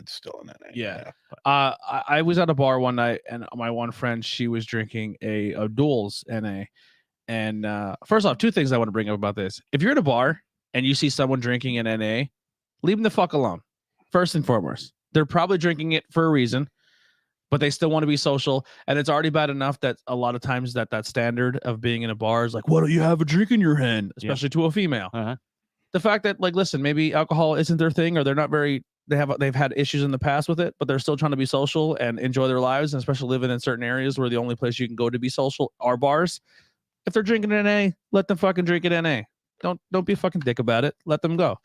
still an NA. Yeah. I was at a bar one night, and my one friend, she was drinking a Duels NA. And first off, two things I want to bring up about this. If you're at a bar and you see someone drinking an NA, leave them the fuck alone. First and foremost, they're probably drinking it for a reason, but they still want to be social. And it's already bad enough that a lot of times that standard of being in a bar is like, why don't you have a drink in your hand, especially to a female? The fact that, like, listen, maybe alcohol isn't their thing, or they're not very, they've had issues in the past with it, but they're still trying to be social and enjoy their lives, and especially living in certain areas where the only place you can go to be social are bars. If they're drinking an NA, let them fucking drink it NA. Don't be a fucking dick about it. Let them go.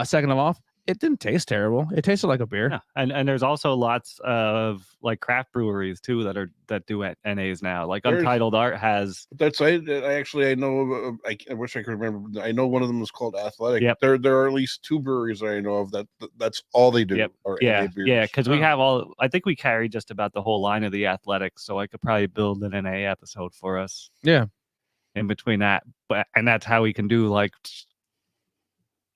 Second of all, it didn't taste terrible. It tasted like a beer. Yeah. And there's also lots of like craft breweries too that do NAs now. Like Untitled Art has. That's I know. I wish I could remember. I know one of them was called Athletic. Yep. There are at least two breweries that I know of that's all they do. Yep. Are yeah, NA beers. yeah. Because we have all. I think we carry just about the whole line of the Athletics, so I could probably build an NA episode for us. Yeah. In between that, and that's how we can do like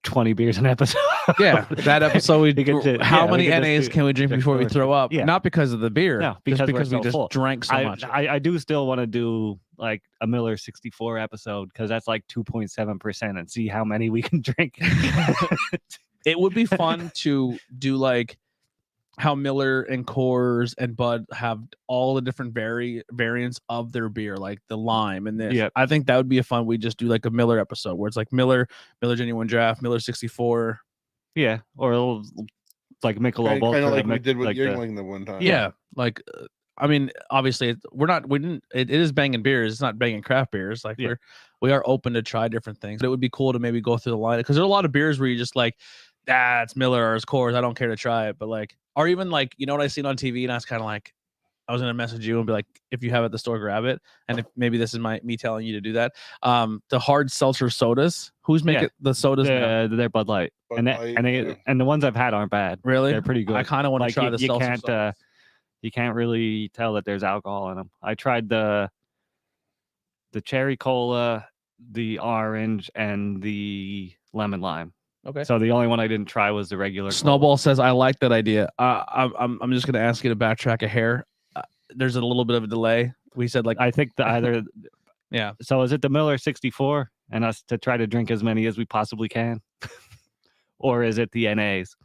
20 beers an episode. Yeah, that episode how many we NAs can we drink before we throw up? Yeah. Not because of the beer, no, because we so just full. drank so much. I do still want to do like a Miller 64 episode because that's like 2.7% and see how many we can drink. It would be fun to do like how Miller and Coors and Bud have all the different variants of their beer, like the lime and this. Yep. I think that would be a fun. We just do like a Miller episode where it's like Miller Genuine Draft, Miller 64. Yeah, or like Michelob Ultra, kind of like we did with Yuengling the one time. Yeah, like I mean, obviously it is banging beers. It's not banging craft beers. Like we are open to try different things. But it would be cool to maybe go through the line because there are a lot of beers where you just like, it's Miller or it's Coors. I don't care to try it, but like. Or even like, you know what I seen on TV, and I was kind of like, I was gonna message you and be like, if you have it at the store, grab it. And if maybe this is me telling you to do that. The hard seltzer sodas. Who's making the sodas? They're Bud Light, and the ones I've had aren't bad. Really, they're pretty good. I kind of want to try the seltzer sodas. You can't really tell that there's alcohol in them. I tried the cherry cola, the orange, and the lemon lime. Okay. So the only one I didn't try was the regular. Snowball says, I like that idea. I'm just going to ask you to backtrack a hair. There's a little bit of a delay. We said like, I think either. Yeah. So is it the Miller 64 and us to try to drink as many as we possibly can? Or is it the NAs?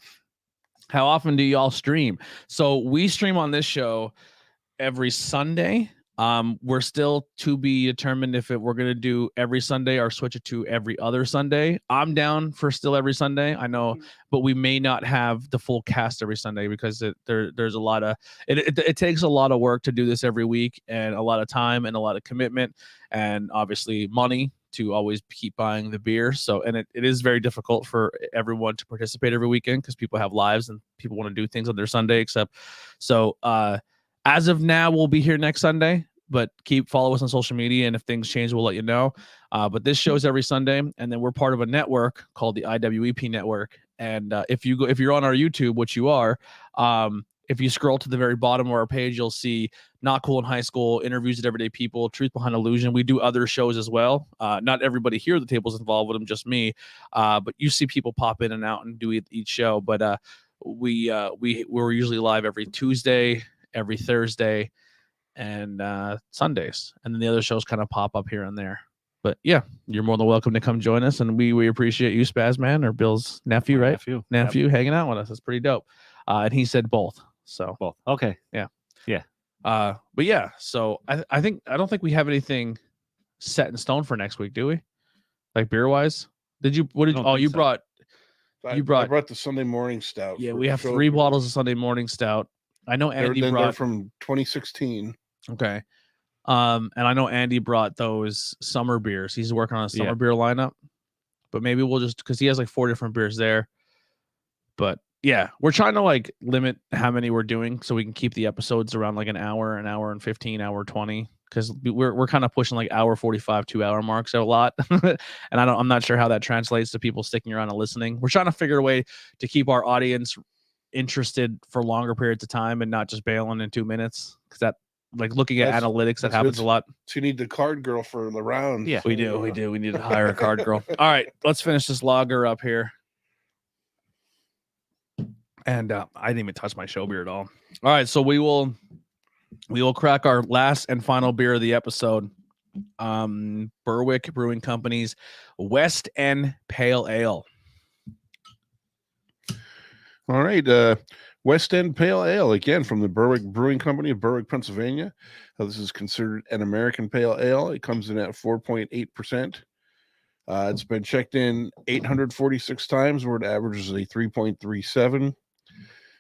How often do y'all stream? So we stream on this show every Sunday. We're still to be determined if we're going to do every Sunday or switch it to every other Sunday. I'm down for still every Sunday. I know, but we may not have the full cast every Sunday because there's a lot of it takes a lot of work to do this every week, and a lot of time and a lot of commitment, and obviously money to always keep buying the beer. So, and it is very difficult for everyone to participate every weekend because people have lives and people want to do things on their Sunday. As of now, we'll be here next Sunday, but follow us on social media, and if things change, we'll let you know. But this show's every Sunday, and then we're part of a network called the IWEP network. And if you're on our YouTube, which you are, if you scroll to the very bottom of our page, you'll see Not Cool in High School, Interviews with Everyday People, Truth Behind Illusion. We do other shows as well. Not everybody here at the table's involved with them, just me. But you see people pop in and out and do each show. But we're usually live every Tuesday, every Thursday, and Sundays. And then the other shows kind of pop up here and there. But yeah, you're more than welcome to come join us. And we appreciate you, Spazman, or Bill's nephew, right? Nephew hanging out with us. That's pretty dope. And he said both. So both. Okay. Yeah. Yeah. But yeah, so I don't think we have anything set in stone for next week, do we? Like beer wise? You brought I brought the Sunday morning stout. Yeah, we have 3 bottles of Sunday morning stout. I know Andy they're from 2016. Okay. And I know Andy brought those summer beers. He's working on a summer beer lineup. But maybe we'll just, because he has like 4 different beers there. But yeah, we're trying to like limit how many we're doing so we can keep the episodes around like an hour and 15, hour 20, because we're kind of pushing like hour 45, 2 hour marks a lot. And I'm not sure how that translates to people sticking around and listening. We're trying to figure a way to keep our audience interested for longer periods of time and not just bailing in 2 minutes, because that, like, looking at analytics, that happens a lot. So you need the card girl for the round. Yeah, we do. We need to hire a card girl. All right, let's finish this lager up here. And I didn't even touch my show beer at all. All right, so we will crack our last and final beer of the episode. Berwick Brewing Company's West End Pale Ale. All right, West End Pale Ale, again from the Berwick Brewing Company of Berwick, Pennsylvania. This is considered an American Pale Ale. It comes in at 4.8%. It's been checked in 846 times, where it averages a 3.37.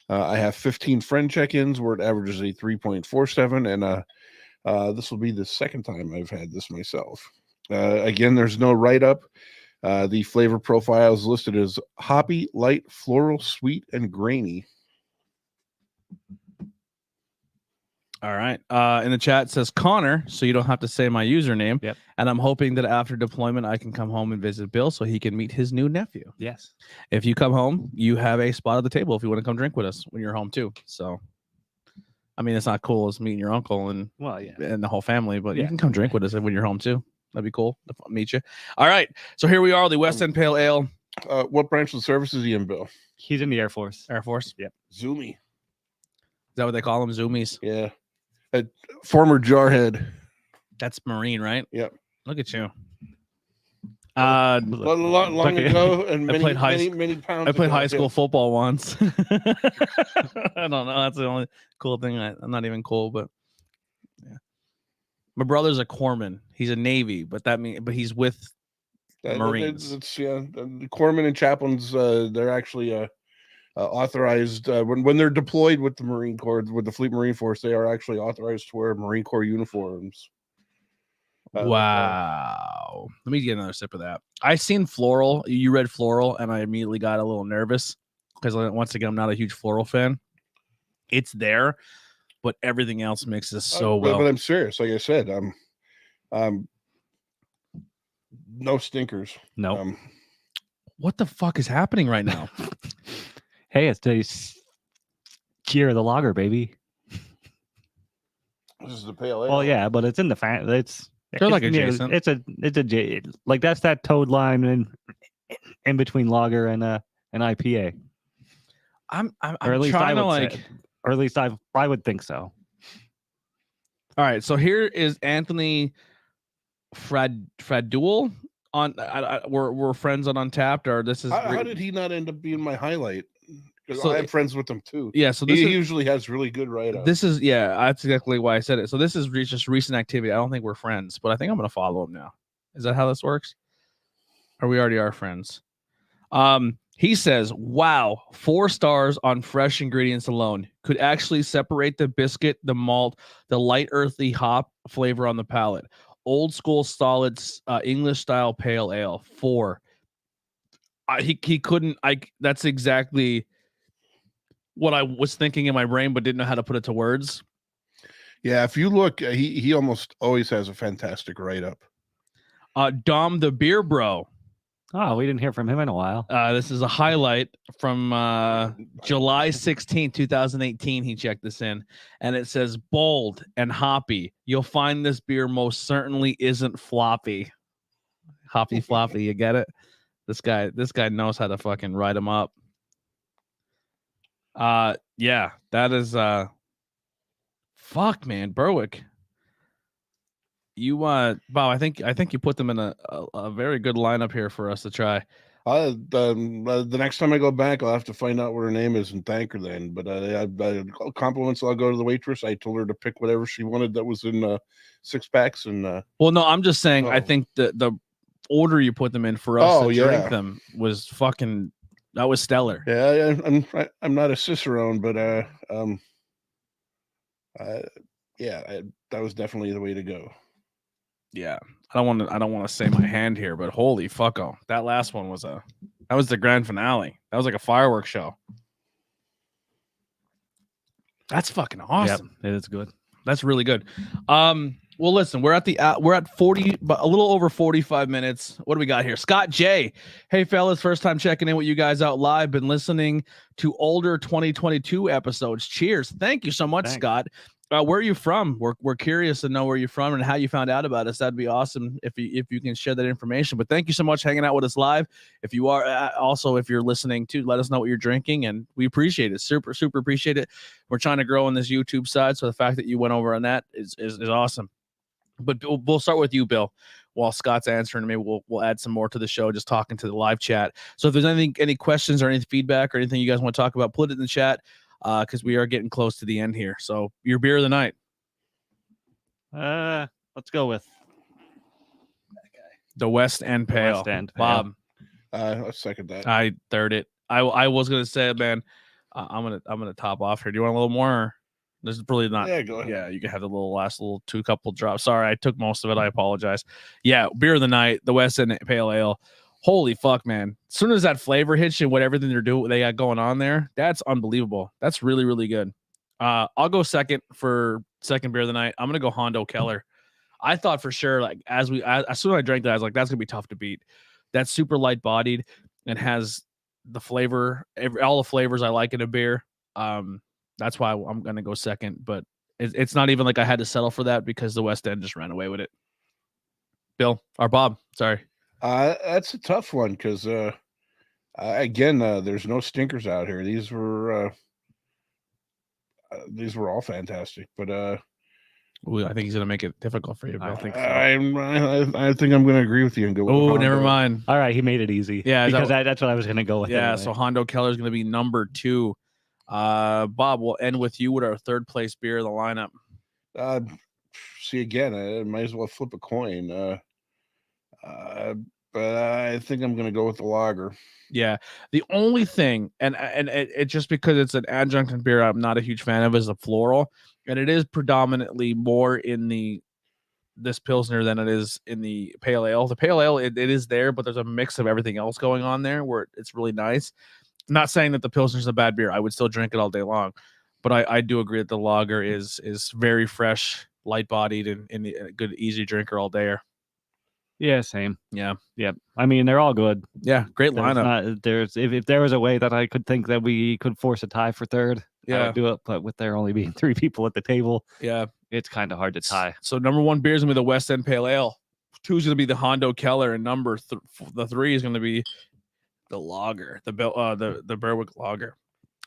I have 15 friend check-ins where it averages a 3.47, and this will be the second time I've had this myself. Again, there's no write-up. The flavor profile is listed as hoppy, light, floral, sweet, and grainy. All right. In the chat it says Connor, so you don't have to say my username. Yep. And I'm hoping that after deployment, I can come home and visit Bill so he can meet his new nephew. Yes. If you come home, you have a spot at the table if you want to come drink with us when you're home too. So, I mean, it's not cool as meeting your uncle and the whole family, but you can come drink with us when you're home too. That'd be cool to meet you. All right. So here we are, the West End Pale Ale. What branch of the service is he in, Bill? He's in the Air Force. Air Force? Yep. Zoomy. Is that what they call them? Zoomies? Yeah. A former jarhead. That's Marine, right? Yep. Look at you. Long ago, and many pounds. I played high school football once. I don't know. That's the only cool thing. I'm not even cool, but yeah. My brother's a corpsman. He's a Navy, but he's with Marines. The corpsmen and chaplains. They're actually authorized when they're deployed with the Marine Corps, with the Fleet Marine Force. They are actually authorized to wear Marine Corps uniforms. Wow. Let me get another sip of that. I seen floral. You read floral, and I immediately got a little nervous because, once again, I'm not a huge floral fan. It's there, but everything else mixes so well. But I'm serious. Like I said, no stinkers. No. What the fuck is happening right now? Hey, it's the year of the lager, baby. This is the pale ale. Well, yeah, but it's in the fan. They're like adjacent. It's a like that's that toad line in between lager and an IPA. I'm or at least trying I to would say, or at least I would think so. All right, so here is Anthony Fradul on. We're friends on Untapped, or this is. How did he not end up being my highlight? Because So I am friends with him too. yeah, so this He is usually has really good write-ups. this is yeah, that's exactly why I said it. So this is just recent activity. I don't think we're friends, but I think I'm gonna follow him now. Is that how this works? Or we already are friends? He says, "Wow, 4 stars on fresh ingredients alone. Could actually separate the biscuit, the malt, the light earthy hop flavor on the palate. Old school solid English style pale ale. 4." He couldn't. That's exactly what I was thinking in my brain, but didn't know how to put it to words. Yeah, if you look, he almost always has a fantastic write-up. Dom the Beer Bro. Oh, we didn't hear from him in a while. This is a highlight from July 16, 2018. He checked this in, and it says bold and hoppy. You'll find this beer most certainly isn't floppy. Hoppy floppy, you get it? This guy knows how to fucking write them up. Yeah, that is fuck, man, Berwick. You Bob, I think you put them in a very good lineup here for us to try. The next time I go back, I'll have to find out what her name is and thank her then. But compliments. I'll go to the waitress. I told her to pick whatever she wanted that was in 6-packs. And well, no, I'm just saying. I think the order you put them in for us to drink them was fucking. That was stellar. Yeah, I'm not a cicerone, but that was definitely the way to go. Yeah, I don't want to say my hand here, but holy fucko, that last one was the grand finale. That was like a fireworks show. That's fucking awesome. Yep, it is good. That's really good. Well, listen, we're at 40, but a little over 45 minutes. What do we got here? Scott J. Hey, fellas, first time checking in with you guys out live. Been listening to older 2022 episodes. Cheers. Thank you so much, Thanks. Scott. Where are you from? We're curious to know where you're from and how you found out about us. That'd be awesome if you can share that information. But thank you so much hanging out with us live. If you are also, if you're listening too, let us know what you're drinking, and we appreciate it. Super appreciate it. We're trying to grow on this YouTube side, so the fact that you went over on that is awesome. But we'll start with you, Bill. While Scott's answering me, we'll add some more to the show, just talking to the live chat. So if there's any questions or any feedback or anything you guys want to talk about, put it in the chat. Because we are getting close to the end here. So your beer of the night. Let's go with the West End Pale. West End Pale. Bob. I second that. I third it. I was gonna say, man, I'm gonna top off here. Do you want a little more? Or this is really not. Yeah, go ahead. Yeah, you can have the last little 2 couple drops. Sorry, I took most of it. I apologize. Yeah, beer of the night, the West End Pale Ale. Holy fuck, man. As soon as that flavor hits you, what everything they got going on there, that's unbelievable. That's really, really good. I'll go second for second beer of the night. I'm going to go Hondo Keller. I thought for sure, like, as soon as I drank that, I was like, that's going to be tough to beat. That's super light bodied and has the flavor, all the flavors I like in a beer. That's why I'm going to go second, but it's not even like I had to settle for that because the West End just ran away with it. Bill or Bob, sorry. That's a tough one because again, there's no stinkers out here. These were all fantastic, but I think he's gonna make it difficult for you. Bill. I think so. I think I'm gonna agree with you and go. Oh, never mind. All right, he made it easy. Yeah, because that's what I was gonna go with. Yeah, anyway. So Hondo Keller is gonna be number 2. Bob, we'll end with you with our third place beer of the lineup. See, again, I might as well flip a coin. But I think I'm going to go with the lager. Yeah. The only thing, and it just because it's an adjunct beer I'm not a huge fan of, is the floral. And it is predominantly more in this Pilsner than it is in the Pale Ale. The Pale Ale, it is there, but there's a mix of everything else going on there where it's really nice. I'm not saying that the Pilsner is a bad beer. I would still drink it all day long. But I do agree that the lager is very fresh, light-bodied, and a good, easy drinker all day. Yeah, same. Yeah. I mean, they're all good. Yeah, great lineup. If there was a way that I could think that we could force a tie for third, I would do it. But with there only being 3 people at the table, it's kind of hard to tie. So number 1 beer is gonna be the West End Pale Ale. 2 is gonna be the Hondo Keller, and the 3 is gonna be the lager, the Berwick lager.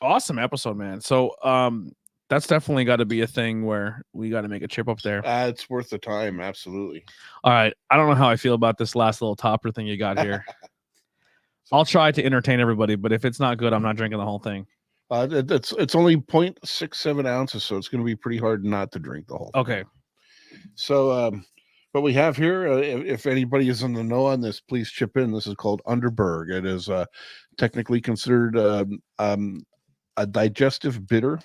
Awesome episode, man. So that's definitely got to be a thing where we got to make a trip up there. It's worth the time. Absolutely. All right. I don't know how I feel about this last little topper thing you got here. I'll try to entertain everybody, but if it's not good, I'm not drinking the whole thing. It's only 0.67 ounces, so it's going to be pretty hard not to drink the whole thing. Okay. So, what we have here, if anybody is in the know on this, please chip in. This is called Underberg. It is technically considered a digestive bitter.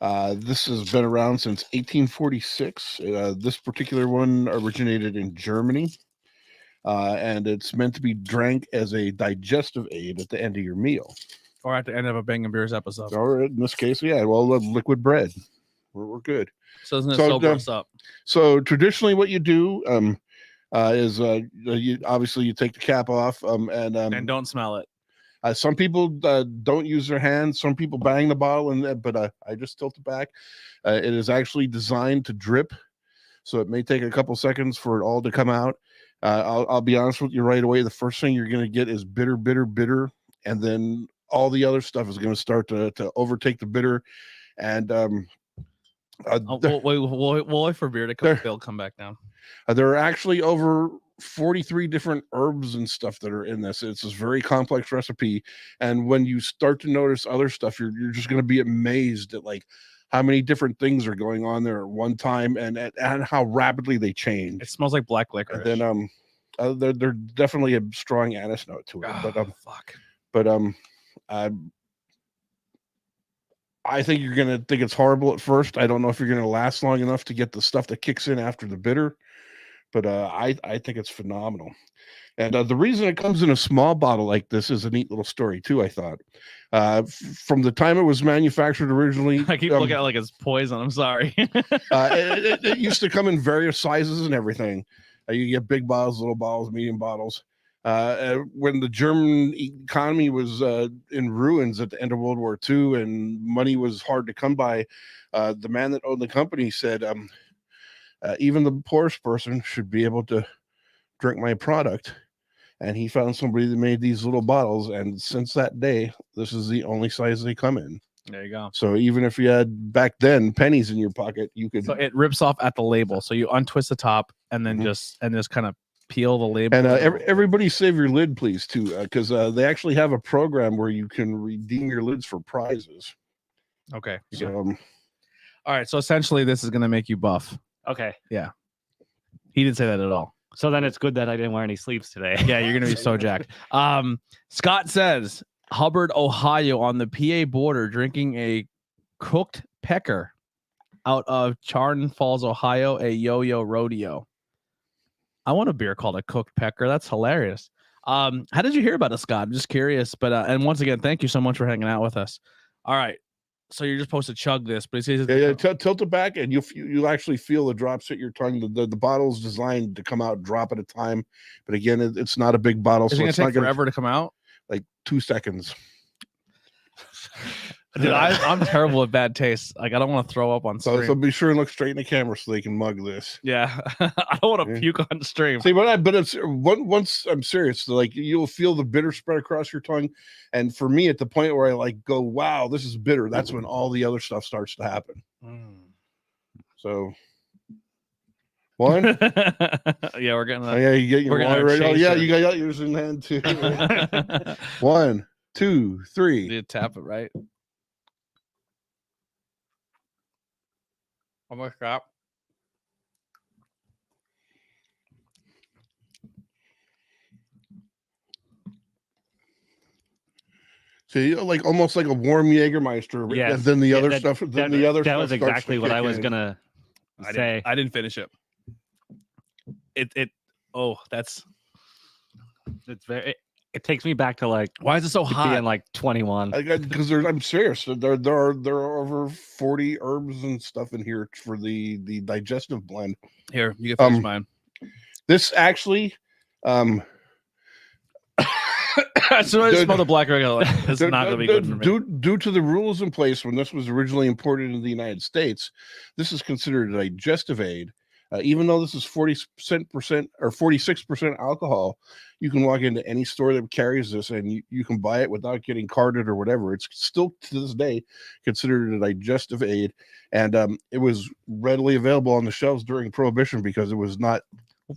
This has been around since 1846. This particular one originated in Germany, and it's meant to be drank as a digestive aid at the end of your meal. Or at the end of a Bangin' Beers episode. Or in this case, yeah, well, liquid bread. We're good. So isn't it sober us up? So traditionally what you do is you obviously you take the cap off And don't smell it. Some people don't use their hands. Some people bang the bottle, but I just tilt it back. It is actually designed to drip, so it may take a couple seconds for it all to come out. I'll be honest with you right away. The first thing you're going to get is bitter, bitter, bitter, and then all the other stuff is going to start to overtake the bitter. And we'll wait for beer to come. They'll come back down. There are actually over 43 different herbs and stuff that are in this. It's this very complex recipe, and when you start to notice other stuff, you're just going to be amazed at like how many different things are going on there at one time, and how rapidly they change. It smells like black liquor. And then they're definitely a strong anise note to it. Fuck. But I think you're gonna think it's horrible at first. I don't know if you're gonna last long enough to get the stuff that kicks in after the bitter, but I think it's phenomenal. And the reason it comes in a small bottle like this is a neat little story too. I thought from the time it was manufactured originally. I keep looking at it like it's poison. I'm sorry. it used to come in various sizes and everything. You get big bottles, little bottles, medium bottles. When the German economy was in ruins at the end of World War II and money was hard to come by, the man that owned the company said, even the poorest person should be able to drink my product. And he found somebody that made these little bottles. And since that day, this is the only size they come in. There you go. So even if you had back then pennies in your pocket, you could. So it rips off at the label. So you untwist the top and then just kind of peel the label. And everybody save your lid, please, too, because they actually have a program where you can redeem your lids for prizes. Okay. So, all right. So essentially, this is going to make you buff. Okay. Yeah. He didn't say that at all. So then it's good that I didn't wear any sleeves today. Yeah, you're going to be so jacked. Scott says, Hubbard, Ohio, on the PA border, drinking a cooked pecker out of Chardon Falls, Ohio, a yo-yo rodeo. I want a beer called a cooked pecker. That's hilarious. How did you hear about it, Scott? I'm just curious. But and once again, thank you so much for hanging out with us. All right. So you're just supposed to chug this, but it says tilt it back, and you'll actually feel the drops hit your tongue. The bottle's designed to come out drop at a time, but again, it's not a big bottle, so it's not forever to come out. Like 2 seconds. Dude, I'm terrible at bad taste. Like I don't want to throw up on stream. So be sure and look straight in the camera so they can mug this. Yeah, I don't want to puke on stream. See, but it's once I'm serious, like you'll feel the bitter spread across your tongue, and for me, at the point where I like go, wow, this is bitter. That's when all the other stuff starts to happen. So. One, yeah, we're getting that. Yeah, you get your water ready. Oh, yeah, you got yours in hand too. 1, 2, 3. You tap it right. Oh my God. See, like almost like a warm Jägermeister. Yeah. And then the other stuff. That was exactly what I was gonna say. I didn't finish it. It's very. It takes me back to like. Why is it so hot? Being like 21. Because I'm serious. There are over 40 herbs and stuff in here for the digestive blend. Here, you can finish mine. This actually, as soon as I smell the black regular, it's not gonna be good for me. Due to the rules in place when this was originally imported into the United States, this is considered a digestive aid. Even though this is 40% or 46% alcohol, you can walk into any store that carries this and you can buy it without getting carded or whatever. It's still to this day considered a digestive aid, and it was readily available on the shelves during Prohibition because it was not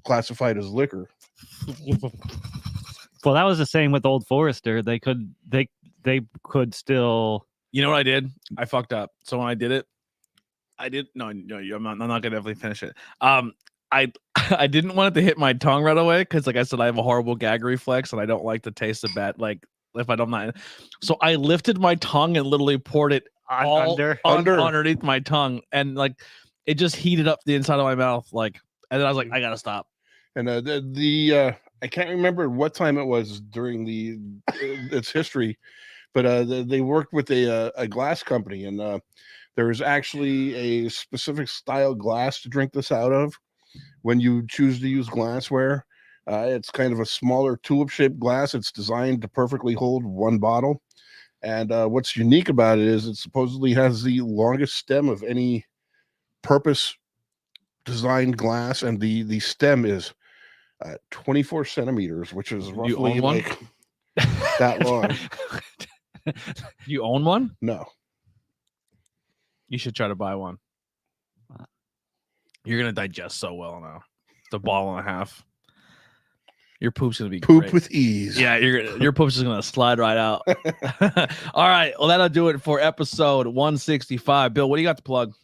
classified as liquor. Well, that was the same with Old Forester. They they could still. You know what I did? I fucked up. So when I did it, no, I'm not gonna definitely finish it. I I didn't want it to hit my tongue right away because, like I said, I have a horrible gag reflex and I don't like the taste of bad. Like if I don't mind, so I lifted my tongue and literally poured it all underneath my tongue, and like it just heated up the inside of my mouth. Like, and then I was like, I gotta stop. And I can't remember what time it was during its history, but they worked with a glass company, and there was actually a specific style glass to drink this out of when you choose to use glassware. It's kind of a smaller tulip-shaped glass. It's designed to perfectly hold one bottle. And what's unique about it is it supposedly has the longest stem of any purpose-designed glass, and the stem is 24 centimeters, which is roughly like that long. You own one? No. You should try to buy one. You're gonna digest so well now. It's a ball and a half. Your poop's gonna be Poop great. with ease. Yeah, your poop's just gonna slide right out. All right, well that'll do it for episode 165. Bill, what do you got to plug?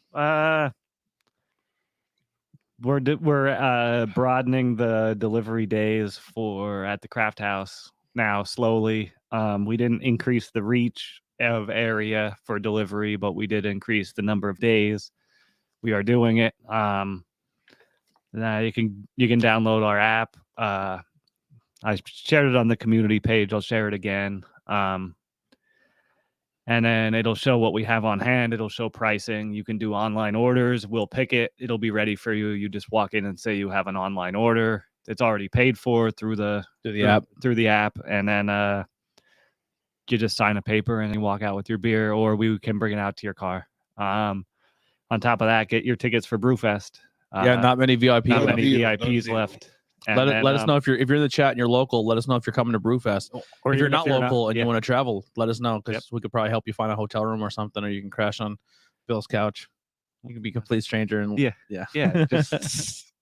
We're broadening the delivery days for at the craft house now slowly. We didn't increase the reach of area for delivery, but we did increase the number of days we are doing it. Now you can download our app. I shared it on the community page. I'll share it again. And then it'll show what we have on hand. It'll show pricing. You can do online orders. We'll pick it. It'll be ready for you. You just walk in and say you have an online order. It's already paid for through the app. And then you just sign a paper and you walk out with your beer, or we can bring it out to your car. On top of that, get your tickets for Brewfest. Not many VIPs. Not many VIPs left. Let us know if you're in the chat and you're local. Let us know if you're coming to Brewfest, or if you're not local and you want to travel. Let us know, because we could probably help you find a hotel room or something, or you can crash on Bill's couch. You can be a complete stranger and just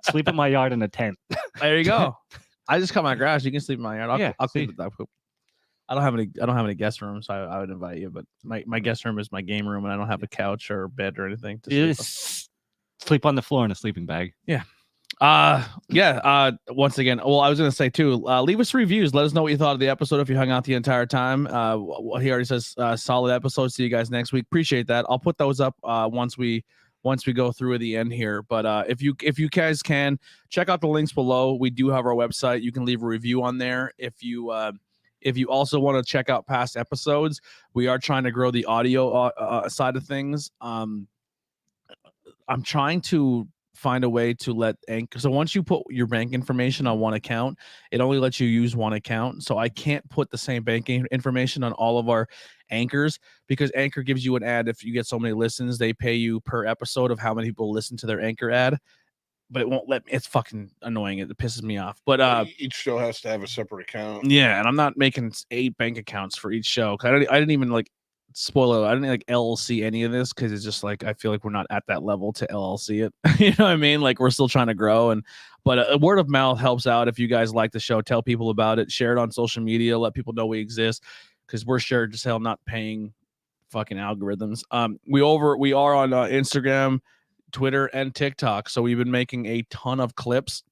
sleep in my yard in a tent. There you go. I just cut my grass. You can sleep in my yard. I'll clean the dog poop. I don't have any guest rooms, so I would invite you. But my guest room is my game room, and I don't have a couch or bed or anything. Sleep on the floor in a sleeping bag. Yeah. Once again, well, I was gonna say too, leave us reviews. Let us know what you thought of the episode if you hung out the entire time. He already says solid episode. See you guys next week. Appreciate that. I'll put those up once we go through at the end here. But if you guys can check out the links below, we do have our website. You can leave a review on there. If you also want to check out past episodes, we are trying to grow the audio side of things. I'm trying to find a way to let Anchor. So once you put your bank information on one account, it only lets you use one account. So I can't put the same banking information on all of our anchors, because Anchor gives you an ad. If you get so many listens, they pay you per episode of how many people listen to their Anchor ad. But it won't let me. It's fucking annoying. It pisses me off. But each show has to have a separate account. Yeah, and I'm not making 8 bank accounts for each show. I didn't even like spoiler. I didn't like LLC any of this, because it's just like I feel like we're not at that level to LLC it. You know what I mean? Like we're still trying to grow, but word of mouth helps out. If you guys like the show, tell people about it. Share it on social media. Let people know we exist, because we're sure as hell not paying fucking algorithms. We are on Instagram, Twitter, and TikTok. So we've been making a ton of clips.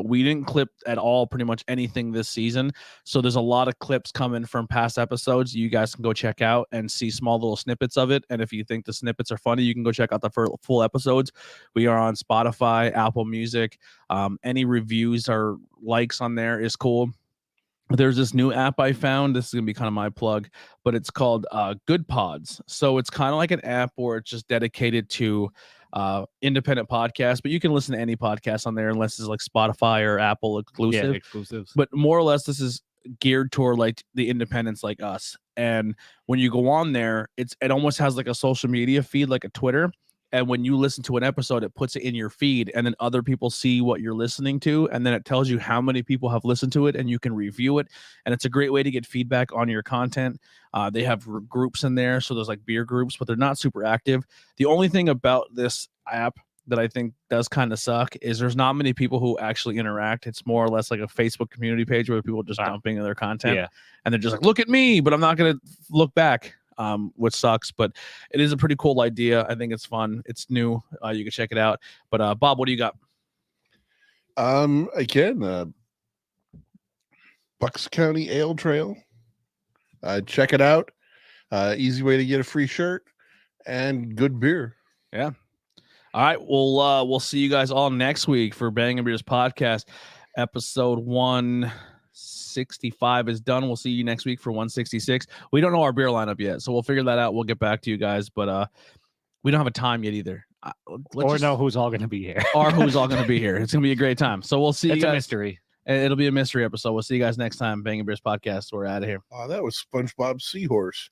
We didn't clip at all pretty much anything this season. So there's a lot of clips coming from past episodes you guys can go check out and see small little snippets of it. And if you think the snippets are funny, you can go check out the full episodes. We are on Spotify, Apple Music. Any reviews or likes on there is cool. There's this new app I found. This is going to be kind of my plug, but it's called Good Pods. So it's kind of like an app where it's just dedicated to independent podcasts, but you can listen to any podcast on there unless it's like Spotify or Apple exclusive. Yeah, exclusives. But more or less, this is geared toward like the independents like us. And when you go on there, it almost has like a social media feed, like a Twitter. And when you listen to an episode, it puts it in your feed, and then other people see what you're listening to, and then it tells you how many people have listened to it, and you can review it. And it's a great way to get feedback on your content. They have groups in there, so there's like beer groups, but they're not super active. The only thing about this app that I think does kind of suck is there's not many people who actually interact. It's more or less like a Facebook community page where people just dumping their content. Yeah. And they're just like, look at me, but I'm not going to look back, which sucks. But it is a pretty cool idea. I think it's fun. It's new. You can check it out. But Bob, what do you got? Again, Bucks County Ale Trail. Check it out. Easy way to get a free shirt and good beer. Yeah. All right. We'll see you guys all next week for Bangin Beers podcast. Episode 165 is done. We'll see you next week for 166. We don't know our beer lineup yet, so we'll figure that out. We'll get back to you guys, but we don't have a time yet either. Know who's all going to be here. Or who's all going to be here. It's going to be a great time. So we'll see you guys. It's a mystery. It'll be a mystery episode. We'll see you guys next time. Bangin Beers podcast. We're out of here. Oh, that was SpongeBob Seahorse.